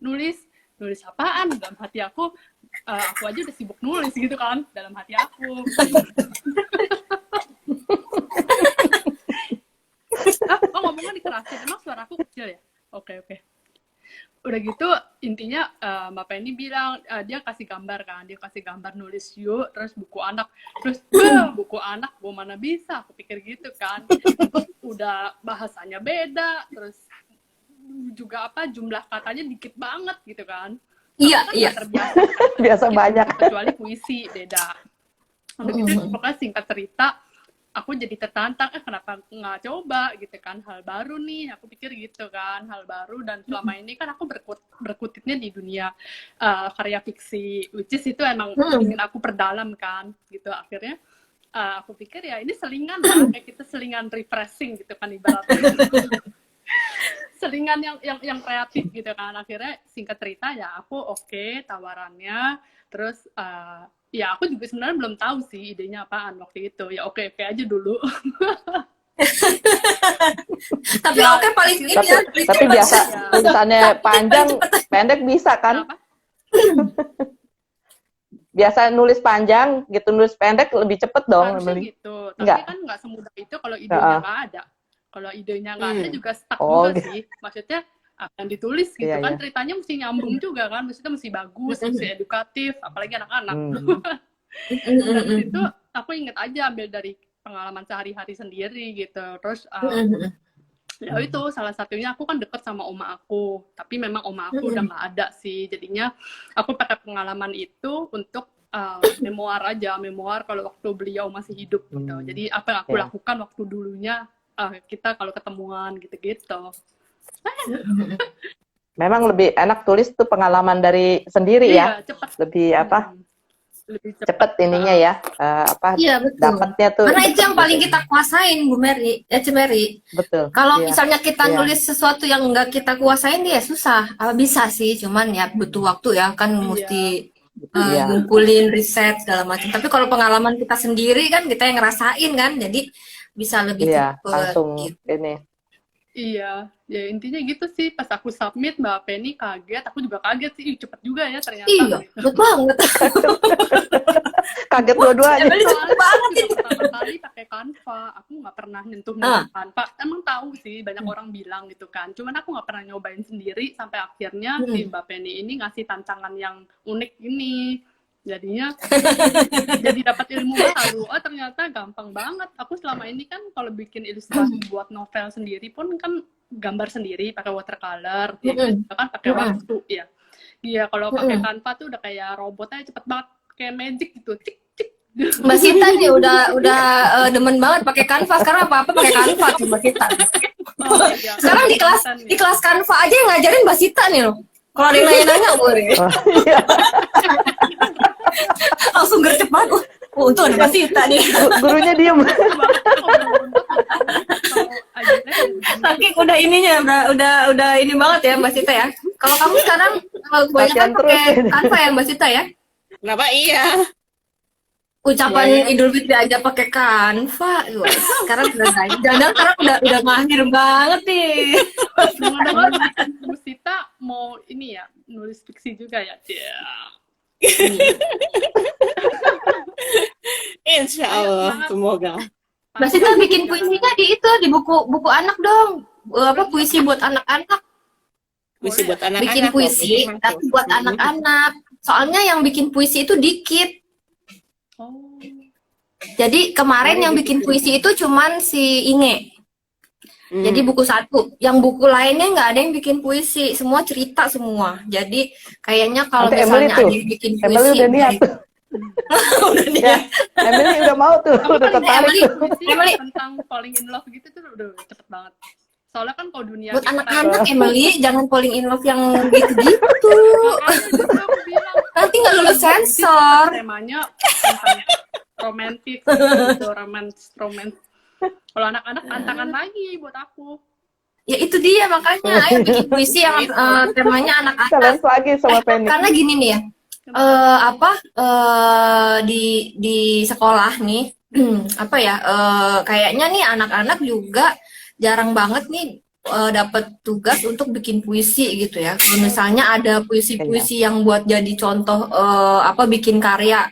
nulis. Nulis apaan? Dalam hati aku aja udah sibuk nulis gitu kan, dalam hati aku. Ngomongnya dikerasin, emang suara aku kecil ya? Oke. Udah gitu intinya Mbak Penny bilang dia kasih gambar nulis yuk, terus buku anak, terus buku anak gue mana bisa, aku pikir gitu kan. Udah bahasanya beda, terus juga jumlah katanya dikit banget gitu kan.
Iya,
Aku kan
iya.
nggak terbiasa
Biasa
gitu,
banyak.
kecuali puisi beda. Udah gitu pokoknya singkat cerita aku jadi tertantang, kenapa nggak coba gitu kan, hal baru nih, aku pikir gitu kan, hal baru. Dan selama ini kan aku berkutitnya di dunia karya fiksi, which is itu emang ingin aku perdalam kan gitu. Akhirnya aku pikir ya ini selingan lah, kayak kita selingan refreshing gitu kan ibaratnya. Selingan yang kreatif gitu kan. Akhirnya singkat cerita ya aku oke tawarannya, terus ya aku juga sebenarnya belum tahu sih idenya apaan waktu itu. Ya oke aja dulu.
Tapi
Ya,
oke paling ini
Tapi,
ya.
tapi biasa tulisannya panjang, pendek bisa kan?
Kenapa?
Biasa nulis panjang gitu, nulis pendek lebih cepet dong.
Harusnya
Emily.
gitu. Tapi
Nggak.
kan nggak semudah itu kalau idenya nggak ada. Kalau idenya nggak ada juga stuck juga
gitu.
sih. Maksudnya apa yang ditulis gitu
Iya,
kan,
iya.
ceritanya mesti nyambung juga kan. Maksudnya mesti bagus, mesti edukatif, apalagi anak-anak. Dan di situ aku inget aja ambil dari pengalaman sehari-hari sendiri gitu. Terus ya itu salah satunya aku kan deket sama oma aku, tapi memang oma aku udah nggak ada sih. Jadinya aku pakai pengalaman itu untuk memoir kalau waktu beliau masih hidup gitu. Jadi apa yang aku lakukan waktu dulunya kita kalau ketemuan gitu-gitu.
Memang lebih enak tulis tuh pengalaman dari sendiri ya.
Iya, cepet.
Lebih apa?
Lebih
Cepet ininya ya.
Iya, betul.
Dapatnya tuh.
Karena itu yang paling kita kuasain, Bu Mary. Cemeri.
Betul.
Kalau
Iya.
misalnya kita
Iya.
nulis sesuatu yang nggak kita kuasain, ya susah. Bisa sih, cuman ya butuh waktu ya. Kan mesti
Iya.
ngumpulin riset segala macam. Tapi kalau pengalaman kita sendiri kan kita yang ngerasain kan, jadi bisa lebih
Iya,
cepet.
langsung
gitu.
ini.
Iya, ya intinya gitu sih. Pas aku submit, Mbak Penny kaget, aku juga kaget sih. Ih, cepet juga ya ternyata.
Iya, betul banget.
Kaget dua-duanya.
Emily cepet
Soalnya
banget
aku juga
ini.
pertama kali pakai Canva. Aku nggak pernah nyentuh Canva. Emang tahu sih, banyak orang bilang gitu kan. Cuman aku nggak pernah nyobain sendiri sampai akhirnya si Mbak Penny ini ngasih tantangan yang unik ini. Jadinya jadi dapat ilmu baru. Oh ternyata gampang banget. Aku selama ini kan kalau bikin ilustrasi buat novel sendiri pun kan gambar sendiri pakai watercolor, ya kan pakai waktu ya. Iya kalau pakai Canva tuh udah kayak robotnya cepet banget, kayak magic gitu. Cik cik.
Mbak Sita nih udah demen banget pakai Canva. Sekarang apa-apa pakai Canva tuh Mbak Sita.
Oh, iya.
Sekarang di kelas Canva aja yang ngajarin Mbak Sita nih loh. Kalau ada yang nanya-nanya boleh.
Iya.
Langsung gercep banget. Untung ada Mbak Sita nih.
Gurunya diem.
Saking udah ininya, udah ini banget ya Mbak Sita ya. Kalau kamu sekarang kebanyakan
Latihan terus.
pakai Canva ya Mbak Sita ya?
Kenapa iya?
Ucapan
Iya, iya.
Idul Fitri aja pakai Canva. Wah, sekarang jangan sekarang udah mahir banget nih.
Dengar-dengar Bu Sita mau ini ya, nulis fiksi juga ya.
Insya Allah, semoga.
Mbak Sita bikin puisinya di buku anak dong. Apa puisi buat anak-anak?
Puisi buat anak-anak.
Bikin puisi tapi buat anak-anak. Soalnya yang bikin puisi itu dikit.
Oh.
Jadi kemarin yang bikin puisi itu cuman si Inge.
Hmm.
Jadi buku satu. Yang buku lainnya nggak ada yang bikin puisi. Semua cerita semua. Jadi kayaknya kalau
Nanti
misalnya
Emily tuh.
ada yang bikin puisi.
Emily udah niat tuh.
Udah
Ya,
niat.
Emily udah mau tuh,
Aku
udah
kan
tertarik
Emily,
tuh.
puisi tentang falling in love gitu tuh udah cepet banget. Soalnya kan kalau dunia
Buat
kita-
anak-anak Emily, jangan falling in love yang gitu-gitu.
Makanya justru aku bilang
Nanti nggak lulus sensor.
temanya tentang romantis gitu, romance. Kalau anak-anak tantangan lagi buat aku.
Ya itu dia makanya ayo bikin puisi yang temanya anak-anak.
Challenge lagi sama Penny.
Karena gini nih ya, di sekolah nih apa ya kayaknya nih anak-anak juga jarang banget nih dapat tugas untuk bikin puisi gitu ya. Kalau misalnya ada puisi-puisi yang buat jadi contoh bikin karya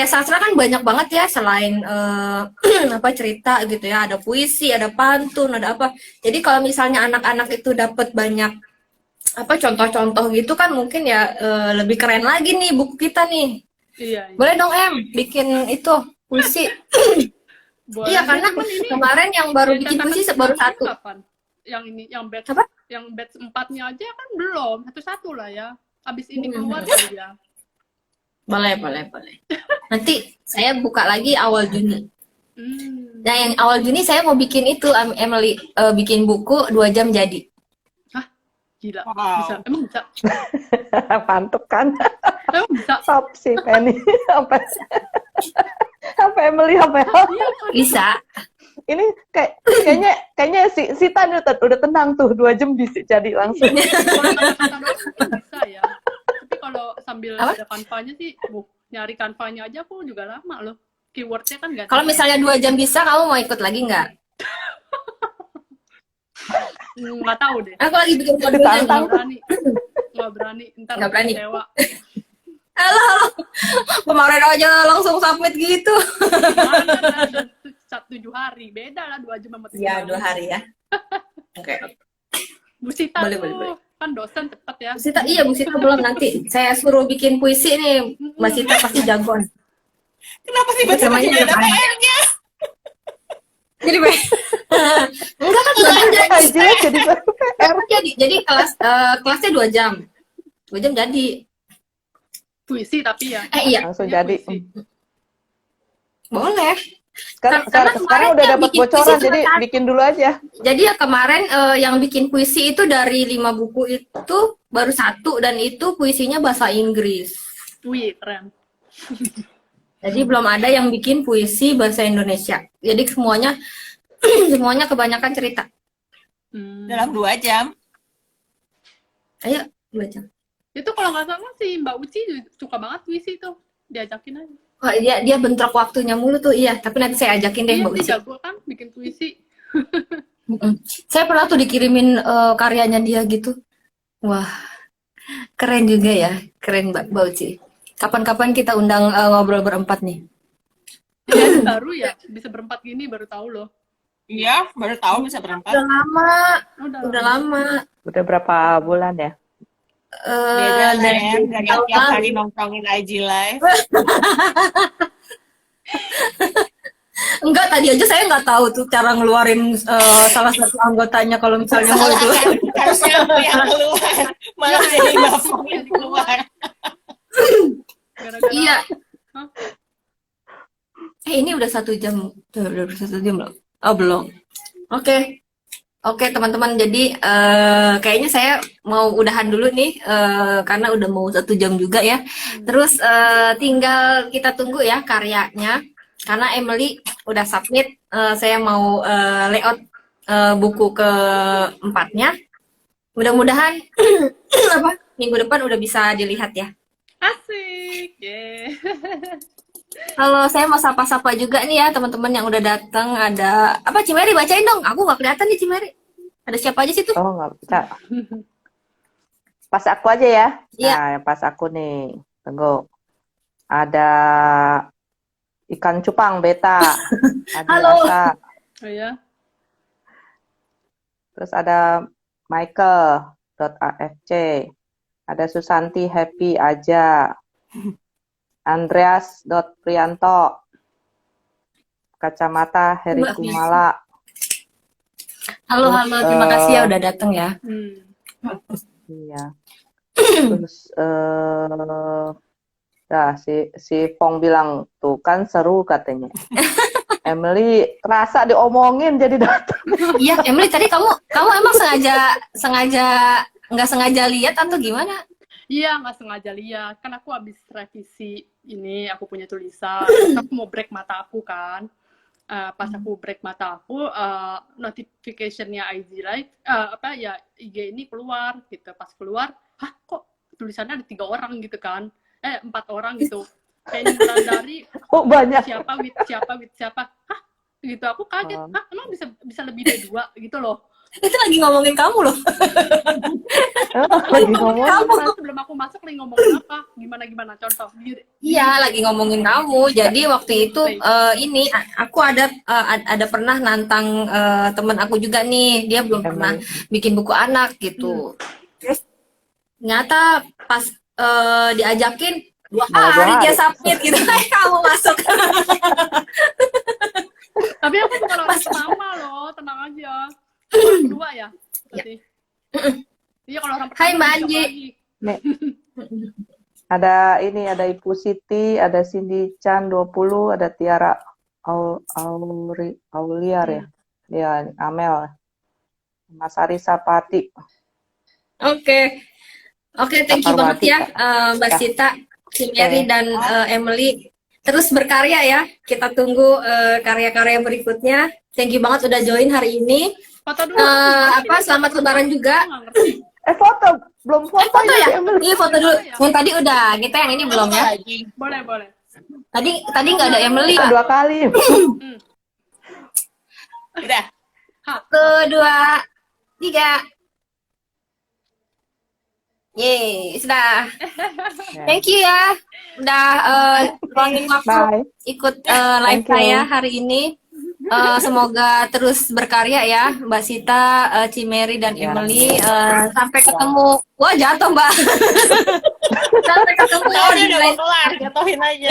sastra kan banyak banget ya selain apa cerita gitu ya, ada puisi, ada pantun, ada apa. Jadi kalau misalnya anak-anak itu dapat banyak apa contoh-contoh gitu kan mungkin ya lebih keren lagi nih buku kita nih.
Iya, iya.
Boleh dong bikin itu puisi.
Boleh.
Iya karena
Cuman ini
kemarin yang baru bikin
cetakan
puisi baru
pertamanya
satu.
kapan? Yang ini, yang batch,
Apa?
yang batch 4-nya aja kan belum, satu-satu lah ya. Abis ini keluar kali ya.
Boleh. Nanti saya buka lagi awal Juni. Nah yang awal Juni saya mau bikin itu Emily bikin buku 2 jam jadi.
Gila.
Wow.
Bisa. Emang bisa?
Mantep kan?
Emang bisa?
Top sih Penny. Sampai Emily sampai
Bisa.
ini kayaknya si Tan udah tenang tuh 2 jam bisa jadi langsung.
Kalau kata-kata doang mungkin bisa ya. Tapi kalau sambil
Apa?
ada kanvanya sih, nyari kanvanya aja aku juga lama loh. Keywordnya kan nggak
Kalau misalnya 2 jam bisa, kamu mau ikut lagi nggak?
nggak tahu deh.
Aku lagi bikin kode
Ditantang.
Nggak berani. Ntar
Nggak berani.
kecewa.
Halo. Kemarin aja langsung submit gitu.
Mana ada 7 hari, beda lah 2 jam sama 3
Ya 2 hari ya. Oke.
Bu Sita
Boleh,
tuh
boleh.
kan dosen cepet ya.
Bu Sita, iya Bu Sita belum nanti. Saya suruh bikin puisi nih. Mbak Sita pasti jagoan.
Kenapa sih baca
Namanya
beda
anak-anak.
PR-nya?
Jadi enggak kan 2 jam jadi.
Aja jadi
Jadi kelasnya 2 jam. 2 jam jadi.
Puisi tapi ya.
Iya.
langsung
Puisinya
jadi.
puisi.
Boleh.
Sekarang
Karena
sekarang
kemarin
udah
yang
dapat
bikin puisi
bocoran
cuma
jadi
satu.
bikin dulu aja.
Jadi ya kemarin yang bikin puisi itu dari 5 buku itu baru 1 dan itu puisinya bahasa Inggris.
Wih, keren.
Jadi belum ada yang bikin puisi bahasa Indonesia. Jadi semuanya semuanya kebanyakan cerita.
Dalam 2 jam.
Ayo baca.
Itu kalau nggak salah sih Mbak Uci suka banget puisi tuh. Diajakin aja.
Wah, dia bentrok waktunya mulu tuh, iya. Tapi nanti saya ajakin deh
Iya,
Mbak
sih
Uci.
jago kan bikin puisi.
Saya pernah tuh dikirimin karyanya dia gitu. Wah, keren juga ya. Keren Mbak Uci. Kapan-kapan kita undang ngobrol berempat nih.
Dia baru ya, bisa berempat gini baru tahu loh.
Iya, baru tahu bisa berempat.
Udah lama,
Udah
udah lama.
Udah berapa bulan ya?
Beda lah ya, dari
tahun
tiap
lalu.
hari nongkrongin IG Live.
Enggak, tadi aja saya nggak tahu tuh cara ngeluarin salah satu anggotanya kalau misalnya mau itu.
Harusnya aku yang keluar. Malah jadi Bapong yang keluar.
gara-gara
Iya.
Hah?
Ini udah 1 jam. Udah 1 jam belum? Oh, belum. Oke. Oke, teman-teman. Jadi kayaknya saya mau udahan dulu nih karena udah mau 1 jam juga ya. Terus tinggal kita tunggu ya karyanya. Karena Emily udah submit, saya mau layout buku ke-4-nya. Mudah-mudahan minggu depan udah bisa dilihat ya.
asik. Yeah.
Kalau saya mau sapa-sapa juga nih ya teman-teman yang udah datang. Ada apa Cimeri, bacain dong. Aku nggak kelihatan nih Cimeri. Ada siapa aja sih tuh?
Oh, nggak bisa. Pas aku aja ya.
Iya.
Nah, yang pas aku nih. Tunggu. Ada ikan cupang beta. Ada
Halo.
Asa.
Oh ya.
Terus ada Michael.afc. Ada Susanti happy aja. Andreas.prianto. Kacamata Heri
Mbak.
Kumala.
Halo, terima kasih ya udah datang ya.
Iya. Terus nah, si Fong bilang tuh kan seru katanya. Emily terasa diomongin jadi datang.
Iya, Emily tadi kamu emang sengaja nggak sengaja lihat atau gimana?
Iya, nggak sengaja lihat. Kan aku habis revisi ini, aku punya tulisan. Terus aku mau break mata aku kan. pas aku break mata aku, notification-nya IG Live, IG ini keluar gitu. Pas keluar, hah kok tulisannya ada 3 orang gitu kan? 4 orang gitu. Kayak nyimpan dari
Oh, banyak.
siapa with siapa. Hah? Gitu aku kaget. Hah, emang bisa lebih dari 2 gitu loh.
Itu lagi ngomongin kamu loh.
Lagi ngomong.
Kamu sebelum aku masuk lagi ngomongin apa? Gimana contoh?
Iya, lagi ngomongin kamu. Jadi waktu itu ini aku ada pernah nantang temen aku juga nih. Dia belum pernah bikin buku anak gitu. Terus ternyata pas diajakin 2 hari dia submit gitu. Kamu masuk.
Tapi aku bukan orang pertama loh, tenang aja. Orang kedua ya? Berarti. Iya, kalau orang pertama
Hai Mbak
besok
Anji.
lagi.
Nih. Ada Ibu Siti, ada Cindy Chan 20, ada Tiara Auliar ya. Ya, Amel. Mas Arisa Pati.
Oke, thank you banget ya Mbak Sita, si Mary dan Emily. Terus berkarya ya. Kita tunggu karya-karya berikutnya. Thank you banget udah join hari ini.
Foto dulu.
Selamat Lebaran juga.
Aku nggak ngerti.
Foto, belum foto,
Foto
ini,
ya?
Emily.
Iya foto dulu. Yang tadi udah, kita yang ini belum ya.
Boleh.
Tadi nggak ada Emily.
Kita 2 kali.
Udah.
1, 2, 3. Yeay, sudah. Thank you ya. Udah luangin waktu
Bye.
ikut live
Thank you.
saya hari ini. Semoga terus berkarya ya Mbak Sita, Cimeri dan
Ya.
Emily. Sampai ketemu. Wah jatuh Mbak. Sampai ketemu ya
Soalnya
di
udah mau
live.
kelar, jatuhin aja.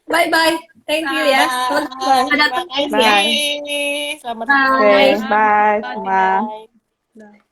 Bye bye. Thank you ya. Selamat datang.
Terima kasih. Selamat
Bye.
Oke, bye.
Bye.
Semua.
Nah.